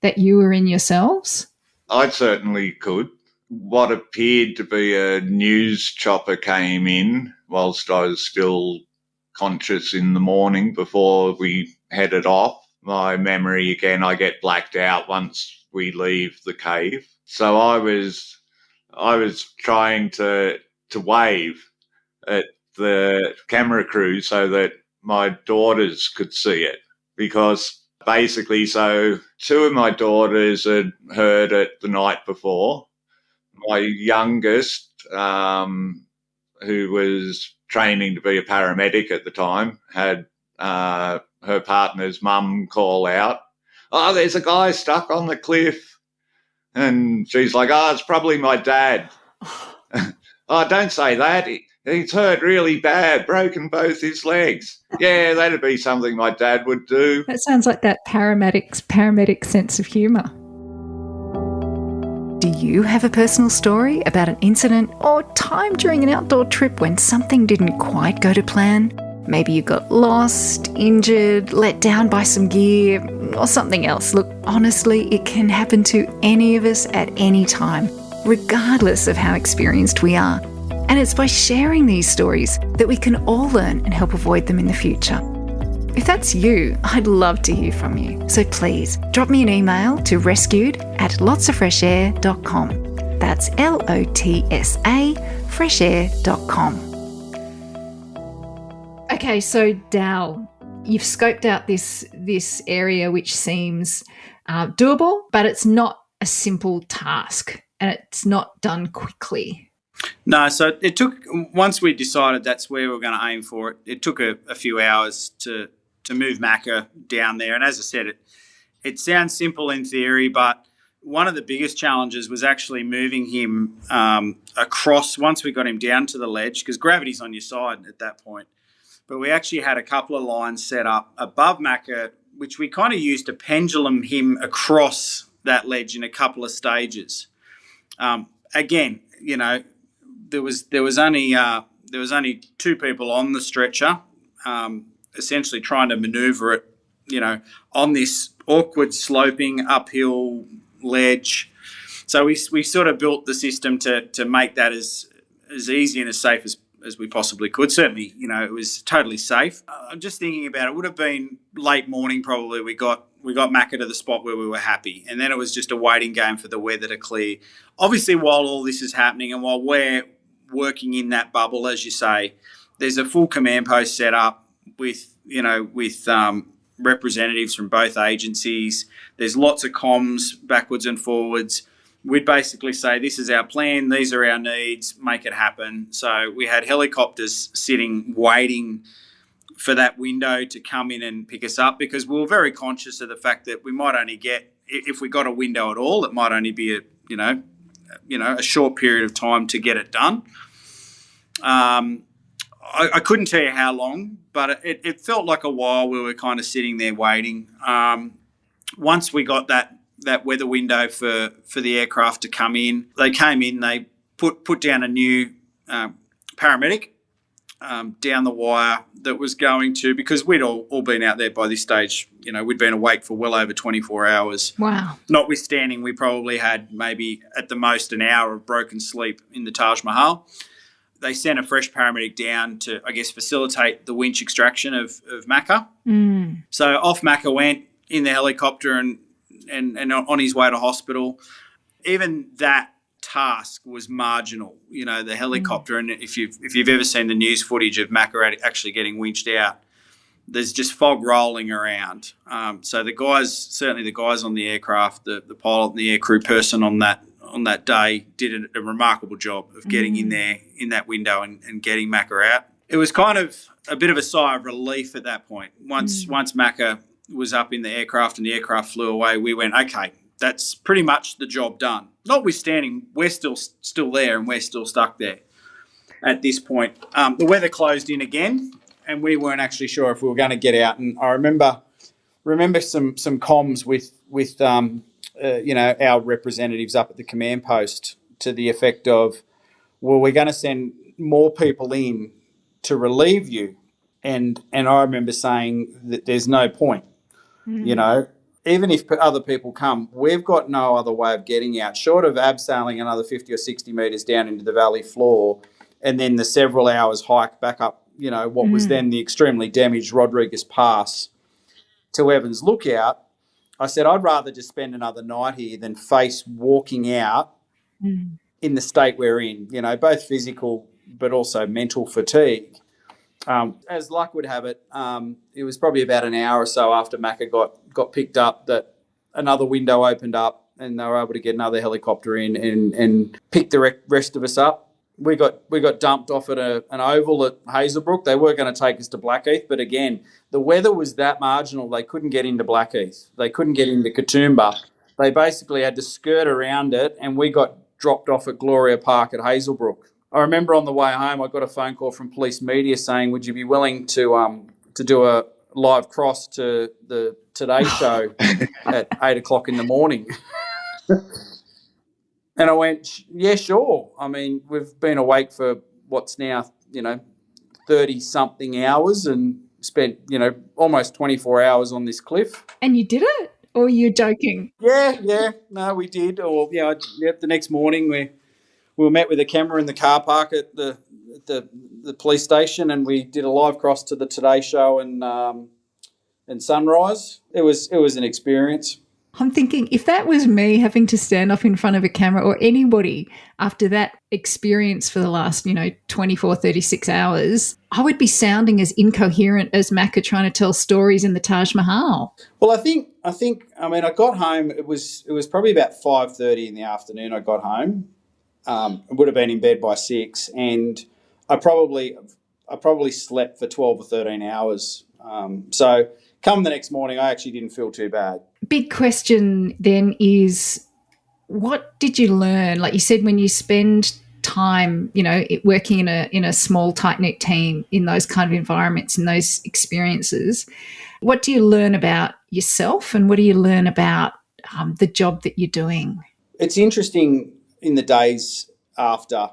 that you were in yourselves? I certainly could. What appeared to be a news chopper came in whilst I was still conscious in the morning before we headed off. My memory, again, I get blacked out once we leave the cave. So I was trying to wave at the camera crew so that my daughters could see it, because basically, so two of my daughters had heard it the night before. My youngest, who was training to be a paramedic at the time, had her partner's mum call out, "Oh, there's a guy stuck on the cliff." And she's like, "Oh, it's probably my dad." "Oh, don't say that. He's hurt really bad, broken both his legs." "Yeah, that'd be something my dad would do." That sounds like that paramedic sense of humour. Do you have a personal story about an incident or time during an outdoor trip when something didn't quite go to plan? Maybe you got lost, injured, let down by some gear, or something else. Look, honestly, it can happen to any of us at any time, regardless of how experienced we are. And it's by sharing these stories that we can all learn and help avoid them in the future. If that's you, I'd love to hear from you. So please drop me an email to rescued@lotsofreshair.com. That's LOTSA freshair.com. Okay, so Dal, you've scoped out this area which seems doable, but it's not a simple task and it's not done quickly. No, so it took, once we decided that's where we were going to aim for it, it took a few hours to move Macca down there. And as I said, it sounds simple in theory, but one of the biggest challenges was actually moving him across once we got him down to the ledge, because gravity's on your side at that point. But we actually had a couple of lines set up above Macca, which we kind of used to pendulum him across that ledge in a couple of stages. Again, you know, there was only two people on the stretcher, essentially trying to manoeuvre it, you know, on this awkward sloping uphill ledge. So we sort of built the system to make that as easy and as safe as we possibly could. Certainly, you know, it was totally safe. I'm just thinking about it. It would have been late morning probably. We got Macca to the spot where we were happy, and then it was just a waiting game for the weather to clear. Obviously, while all this is happening and while we're working in that bubble, as you say, there's a full command post set up with representatives from both agencies. There's lots of comms backwards and forwards. We'd basically say, this is our plan, these are our needs, make it happen. So we had helicopters sitting, waiting for that window to come in and pick us up, because we were very conscious of the fact that we might only get, if we got a window at all, it might only be a short period of time to get it done. I couldn't tell you how long, but it felt like a while we were kind of sitting there waiting. Once we got that that weather window for the aircraft to come in. They came in, they put down a new paramedic down the wire that was going to, because we'd all been out there by this stage, we'd been awake for well over 24 hours. Wow. Notwithstanding, we probably had maybe at the most an hour of broken sleep in the Taj Mahal. They sent a fresh paramedic down to, I guess, facilitate the winch extraction of Macca. Mm. So off Macca went in the helicopter and on his way to hospital. Even that task was marginal, the helicopter. And if you've ever seen the news footage of Macca actually getting winched out, there's just fog rolling around. So the guys on the aircraft, the pilot and the aircrew person on that day did a remarkable job of getting in there in that window and getting Macca out. It was kind of a bit of a sigh of relief at that point. Once Macca was up in the aircraft and the aircraft flew away, we went, okay, that's pretty much the job done. Notwithstanding, we're still there and we're still stuck there at this point. The weather closed in again, and we weren't actually sure if we were going to get out. And I remember some comms with our representatives up at the command post to the effect of, well, we're going to send more people in to relieve you. And I remember saying that there's no point, even if other people come, we've got no other way of getting out, short of abseiling another 50 or 60 metres down into the valley floor and then the several hours hike back up, what was then the extremely damaged Rodriguez Pass to Evans Lookout. I said, I'd rather just spend another night here than face walking out in the state we're in, both physical but also mental fatigue. As luck would have it, it was probably about an hour or so after Macca got picked up that another window opened up and they were able to get another helicopter in and pick the rest of us up. We got dumped off at an oval at Hazelbrook. They were going to take us to Blackheath, but again, the weather was that marginal. They couldn't get into Blackheath. They couldn't get into Katoomba. They basically had to skirt around it, and we got dropped off at Gloria Park at Hazelbrook. I remember on the way home, I got a phone call from police media saying, would you be willing to do a live cross to the Today Show at 8 o'clock in the morning? And I went, yeah, sure. I mean, we've been awake for what's now, 30-something hours and spent, almost 24 hours on this cliff. And you did it? Or you're joking? Yeah. No, we did. The next morning we were met with a camera in the car park at the police station, and we did a live cross to the Today Show and Sunrise. It was an experience. I'm thinking, if that was me having to stand up in front of a camera, or anybody after that experience for the last, 24, 36 hours, I would be sounding as incoherent as Macca trying to tell stories in the Taj Mahal. Well, I got home, it was probably about 5:30 in the afternoon I got home. I would have been in bed by 6, and I probably slept for 12 or 13 hours. So come the next morning, I actually didn't feel too bad. Big question then is, what did you learn? Like you said, when you spend time, working in a small, tight-knit team in those kind of environments, in those experiences, what do you learn about yourself, and what do you learn about the job that you're doing? It's interesting in the days after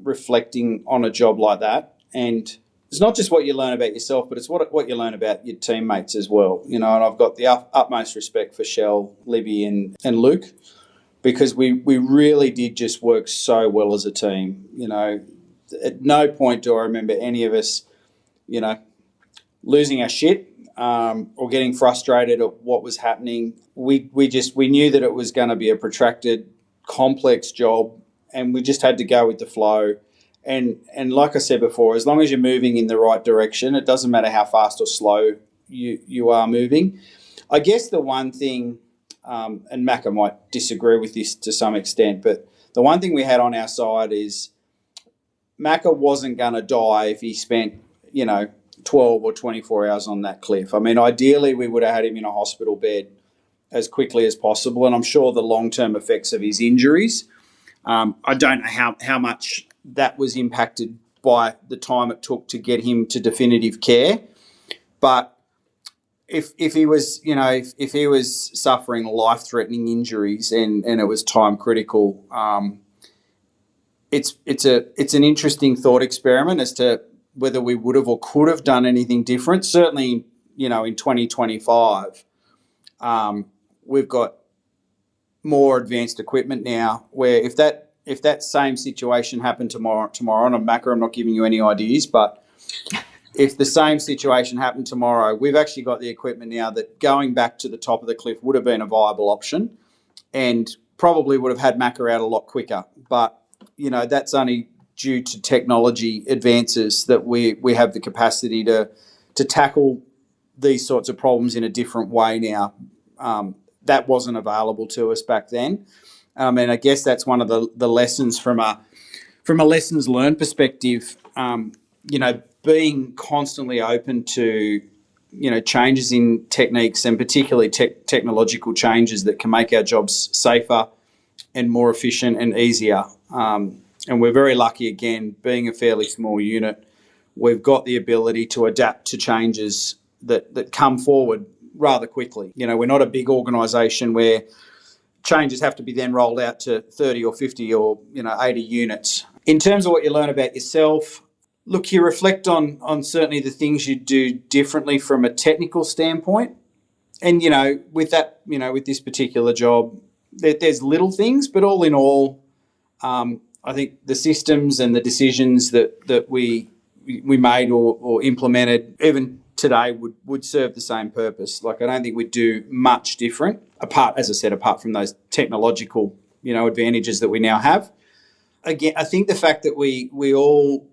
reflecting on a job like that, and it's not just what you learn about yourself, but it's what you learn about your teammates as well. And I've got the utmost respect for Shell, Libby and Luke, because we really did just work so well as a team. At no point do I remember any of us, losing our shit or getting frustrated at what was happening. We knew that it was going to be a protracted, complex job, and we just had to go with the flow. And like I said before, as long as you're moving in the right direction, it doesn't matter how fast or slow you are moving. I guess the one thing, and Macca might disagree with this to some extent, but the one thing we had on our side is Macca wasn't going to die if he spent, 12 or 24 hours on that cliff. I mean, ideally we would have had him in a hospital bed as quickly as possible, and I'm sure the long-term effects of his injuries, I don't know how much that was impacted by the time it took to get him to definitive care. But if he was, if he was suffering life-threatening injuries and it was time critical, it's an interesting thought experiment as to whether we would have or could have done anything different. Certainly, in 2025, we've got more advanced equipment now. Where if that same situation happened tomorrow, and on Macca, I'm not giving you any ideas, but if the same situation happened tomorrow, we've actually got the equipment now that going back to the top of the cliff would have been a viable option, and probably would have had Macca out a lot quicker. But that's only due to technology advances that we have the capacity to tackle these sorts of problems in a different way now. That wasn't available to us back then. And I guess that's one of the lessons from a lessons learned perspective, being constantly open to, changes in techniques and particularly technological changes that can make our jobs safer and more efficient and easier. And we're very lucky, again, being a fairly small unit, we've got the ability to adapt to changes that come forward rather quickly. We're not a big organisation where changes have to be then rolled out to 30 or 50 or 80 units. In terms of what you learn about yourself, look, you reflect on certainly the things you do differently from a technical standpoint. And, with that, with this particular job, there's little things, but all in all, I think the systems and the decisions that we made or implemented, even today, would serve the same purpose. Like, I don't think we'd do much different, apart from those technological, advantages that we now have. Again, I think the fact that we all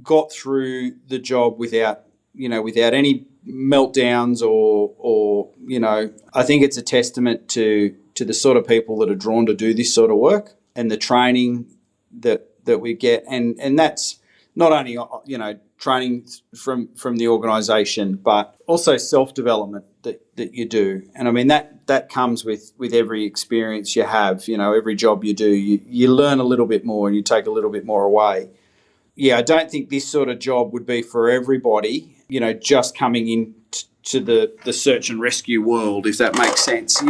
got through the job without any meltdowns or I think it's a testament to the sort of people that are drawn to do this sort of work and the training that we get, and that's not only training from the organisation, but also self-development that you do. And I mean that comes with every experience you have. Every job you do, you learn a little bit more and you take a little bit more away. Yeah, I don't think this sort of job would be for everybody, just coming in to the search and rescue world, if that makes sense.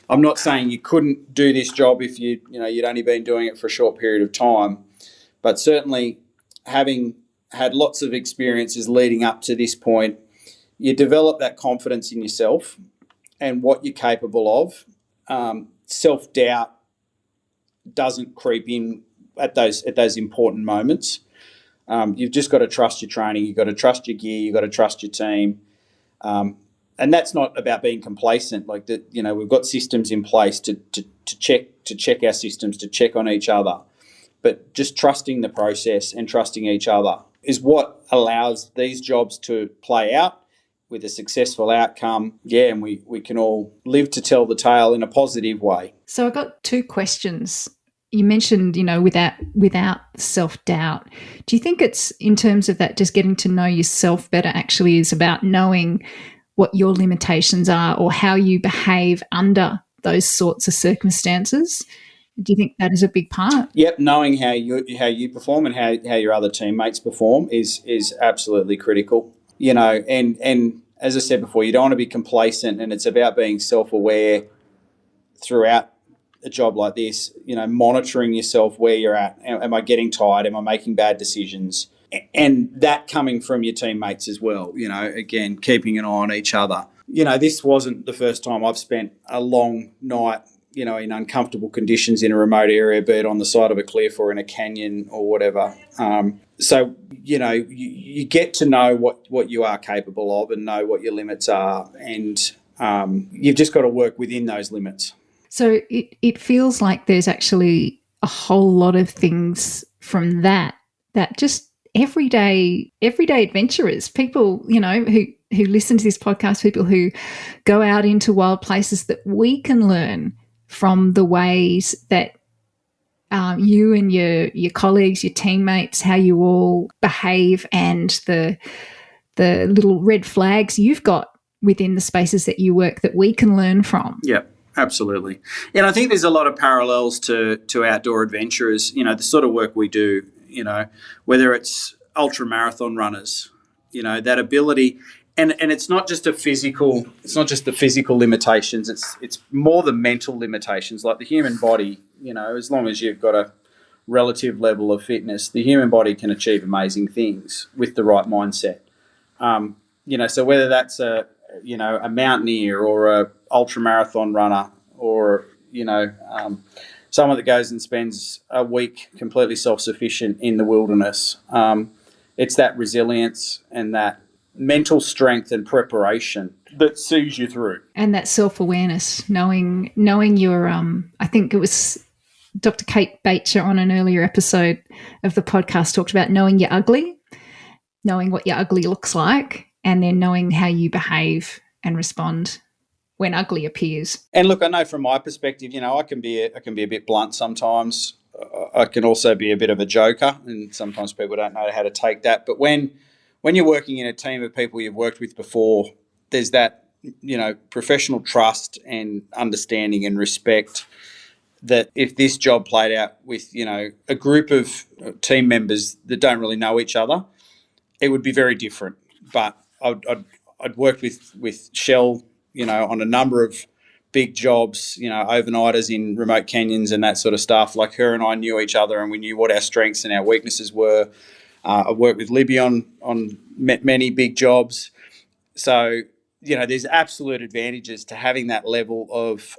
I'm not saying you couldn't do this job if you'd only been doing it for a short period of time, but certainly having had lots of experiences leading up to this point, you develop that confidence in yourself and what you're capable of. Self-doubt doesn't creep in at those important moments. You've just got to trust your training. You've got to trust your gear. You've got to trust your team. And that's not about being complacent. Like that, we've got systems in place to check our systems, to check on each other. But just trusting the process and trusting each other is what allows these jobs to play out with a successful outcome. Yeah, and we can all live to tell the tale in a positive way. So I got two questions. You mentioned, without self-doubt. Do you think it's, in terms of that, just getting to know yourself better actually is about knowing what your limitations are or how you behave under those sorts of circumstances? Do you think that is a big part? Yep, knowing how you perform and how your other teammates perform is absolutely critical. And as I said before, you don't want to be complacent, and it's about being self-aware throughout a job like this, monitoring yourself where you're at. Am I getting tired? Am I making bad decisions? And that coming from your teammates as well, again, keeping an eye on each other. This wasn't the first time I've spent a long night, in uncomfortable conditions in a remote area, be it on the side of a cliff or in a canyon or whatever. So, you get to know what you are capable of and know what your limits are, and you've just got to work within those limits. So it feels like there's actually a whole lot of things from that just everyday adventurers, people, who listen to this podcast, people who go out into wild places, that we can learn from the ways that you and your colleagues, your teammates, how you all behave, and the little red flags you've got within the spaces that you work that we can learn from. Yeah. Absolutely. And I think there's a lot of parallels to outdoor adventurers, the sort of work we do, whether it's ultra marathon runners, that ability. And it's not just the physical limitations. It's more the mental limitations. Like the human body, as long as you've got a relative level of fitness, the human body can achieve amazing things with the right mindset. So whether that's a mountaineer or a ultra marathon runner or someone that goes and spends a week completely self-sufficient in the wilderness, it's that resilience and that mental strength and preparation that sees you through. And that self-awareness, knowing your, I think it was Dr. Kate Bacher on an earlier episode of the podcast talked about knowing you're ugly, knowing what your ugly looks like, and then knowing how you behave and respond when ugly appears. And look, I know from my perspective, I can be a bit blunt sometimes. I can also be a bit of a joker, and sometimes people don't know how to take that. But when you're working in a team of people you've worked with before, there's that, professional trust and understanding and respect that if this job played out with, a group of team members that don't really know each other, it would be very different. But I'd worked with Shell, on a number of big jobs, overnighters in remote canyons and that sort of stuff. Like her and I knew each other and we knew what our strengths and our weaknesses were. I worked with Libby on many big jobs. So, there's absolute advantages to having that level of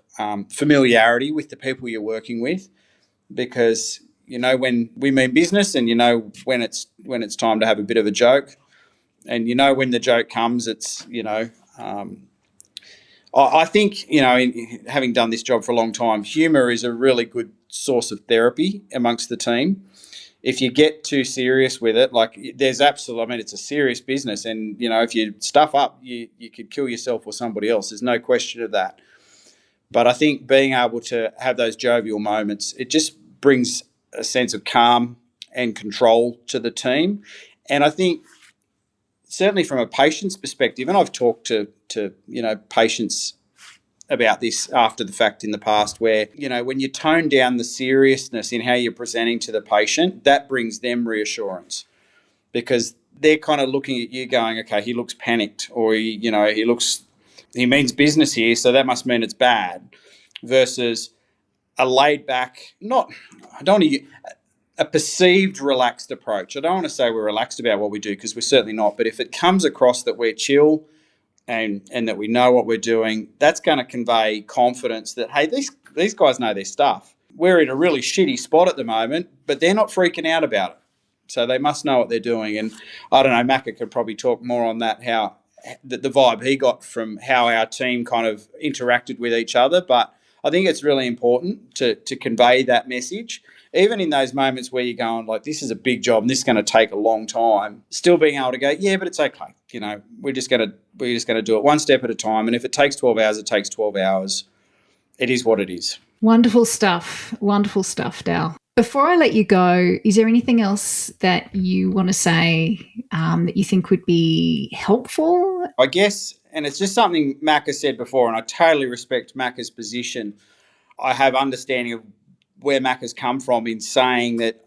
familiarity with the people you're working with, because when we mean business, and when it's time to have a bit of a joke, and when the joke comes, it's I think having done this job for a long time, humour is a really good source of therapy amongst the team. If you get too serious with it, it's a serious business, and if you stuff up, you could kill yourself or somebody else. There's no question of that. But I think being able to have those jovial moments, it just brings a sense of calm and control to the team. And I think certainly from a patient's perspective, and I've talked to patients about this after the fact in the past, where, when you tone down the seriousness in how you're presenting to the patient, that brings them reassurance, because they're kind of looking at you going, okay, he looks panicked, or he means business here, so that must mean it's bad, versus a laid back, a perceived relaxed approach. I don't want to say we're relaxed about what we do, because we're certainly not, but if it comes across that we're chill and that we know what we're doing, that's going to convey confidence that, hey, these guys know their stuff. We're in a really shitty spot at the moment, but they're not freaking out about it. So they must know what they're doing. And I don't know, Macca could probably talk more on that, how the vibe he got from how our team kind of interacted with each other. But I think it's really important to convey that message, even in those moments where you're going, this is a big job and this is going to take a long time, still being able to go, yeah, but it's okay. We're just going to do it one step at a time. And if it takes 12 hours, it takes 12 hours. It is what it is. Wonderful stuff. Wonderful stuff, Dal. Before I let you go, is there anything else that you want to say that you think would be helpful? I guess, and it's just something Macca said before, and I totally respect Macca's position. I have understanding of where Macca's come from in saying that,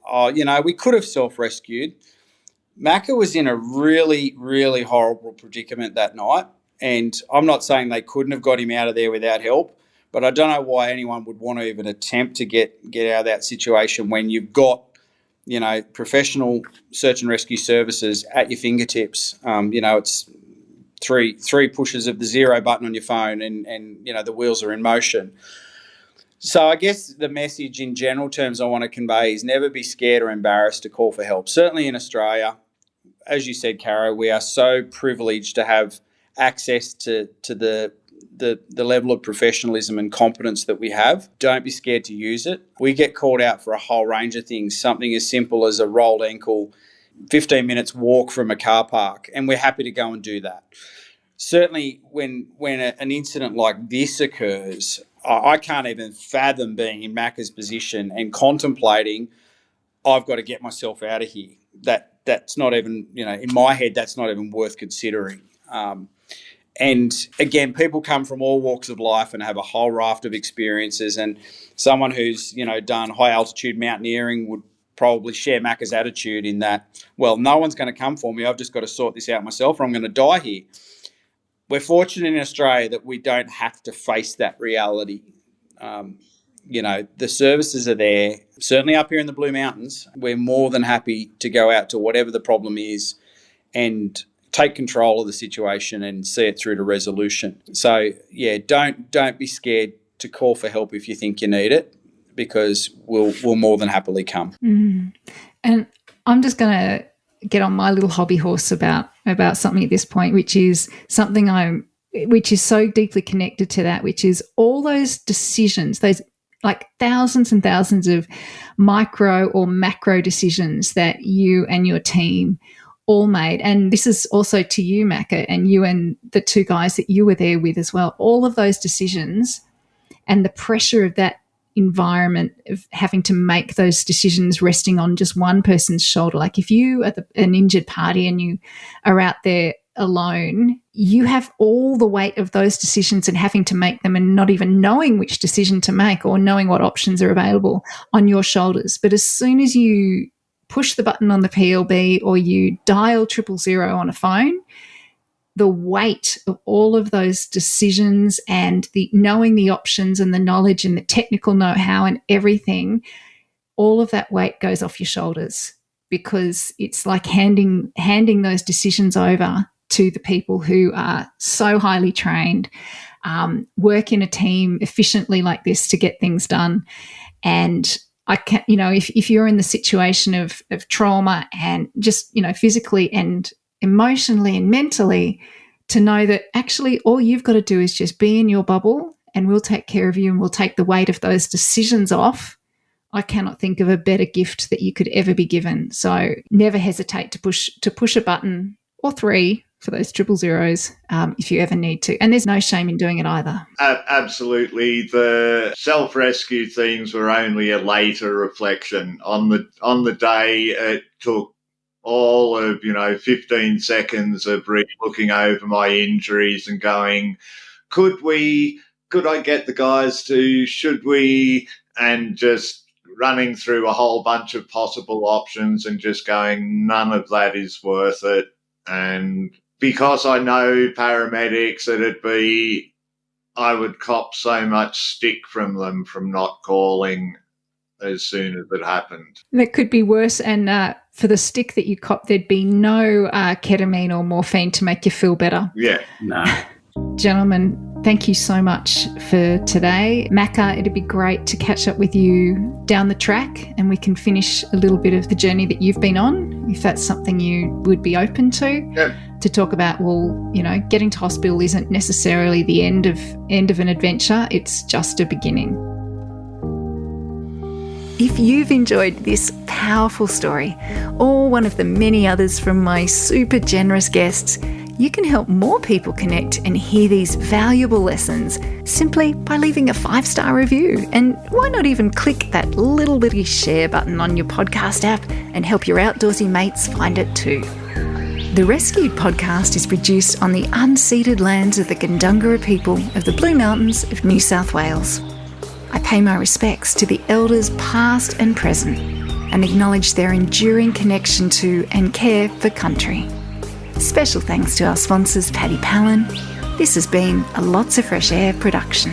we could have self-rescued. Macca was in a really, really horrible predicament that night, and I'm not saying they couldn't have got him out of there without help, but I don't know why anyone would want to even attempt to get out of that situation when you've got, professional search and rescue services at your fingertips. It's three pushes of the 0 button on your phone, and the wheels are in motion. So I guess the message in general terms I want to convey is never be scared or embarrassed to call for help. Certainly in Australia, as you said, Caro, we are so privileged to have access to the level of professionalism and competence that we have. Don't be scared to use it. We get called out for a whole range of things, something as simple as a rolled ankle, 15 minutes walk from a car park, and we're happy to go and do that. Certainly when an incident like this occurs, I can't even fathom being in Macca's position and contemplating, I've got to get myself out of here. That's not even, in my head, that's not even worth considering. And again, people come from all walks of life and have a whole raft of experiences. And someone who's, done high altitude mountaineering would probably share Macca's attitude in that, well, no one's going to come for me. I've just got to sort this out myself or I'm going to die here. We're fortunate in Australia that we don't have to face that reality. The services are there. Certainly up here in the Blue Mountains, we're more than happy to go out to whatever the problem is and take control of the situation and see it through to resolution. So, yeah, don't be scared to call for help if you think you need it, because we'll more than happily come. And I'm just going to get on my little hobby horse about something at this point, which is which is so deeply connected to that, which is all those decisions, those like thousands and thousands of micro or macro decisions that you and your team all made. And this is also to you, Macca, and you and the two guys that you were there with as well. All of those decisions and the pressure of that environment of having to make those decisions resting on just one person's shoulder. Like if you are an injured party and you are out there alone, you have all the weight of those decisions and having to make them and not even knowing which decision to make or knowing what options are available on your shoulders. But as soon as you push the button on the PLB or you dial 000 on a phone, the weight of all of those decisions and the knowing the options and the knowledge and the technical know-how and everything, all of that weight goes off your shoulders, because it's like handing those decisions over to the people who are so highly trained, work in a team efficiently like this to get things done. And I can, if you're in the situation of trauma and just, physically and emotionally and mentally, to know that actually all you've got to do is just be in your bubble and we'll take care of you and we'll take the weight of those decisions off. I cannot think of a better gift that you could ever be given. So never hesitate to push a button or three for those 000 if you ever need to. And there's no shame in doing it either. Absolutely. The self-rescue things were only a later reflection. On the day, it took all of 15 seconds of looking over my injuries and going, could I get the guys to, should we, and just running through a whole bunch of possible options and just going, none of that is worth it. And because I know paramedics, I would cop so much stick from them from not calling as soon as it happened. That could be worse. And for the stick that you cop, there'd be no ketamine or morphine to make you feel better. Yeah. No. Gentlemen, thank you so much for today. Macca, it'd be great to catch up with you down the track and we can finish a little bit of the journey that you've been on, if that's something you would be open to. Yeah. To talk about, getting to hospital isn't necessarily the end of an adventure. It's just a beginning. If you've enjoyed this powerful story, or one of the many others from my super generous guests, you can help more people connect and hear these valuable lessons simply by leaving a 5-star review. And why not even click that little bitty share button on your podcast app and help your outdoorsy mates find it too. The Rescued podcast is produced on the unceded lands of the Gundungurra people of the Blue Mountains of New South Wales. I pay my respects to the elders past and present and acknowledge their enduring connection to and care for country. Special thanks to our sponsors, Paddy Palin. This has been a Lots of Fresh Air production.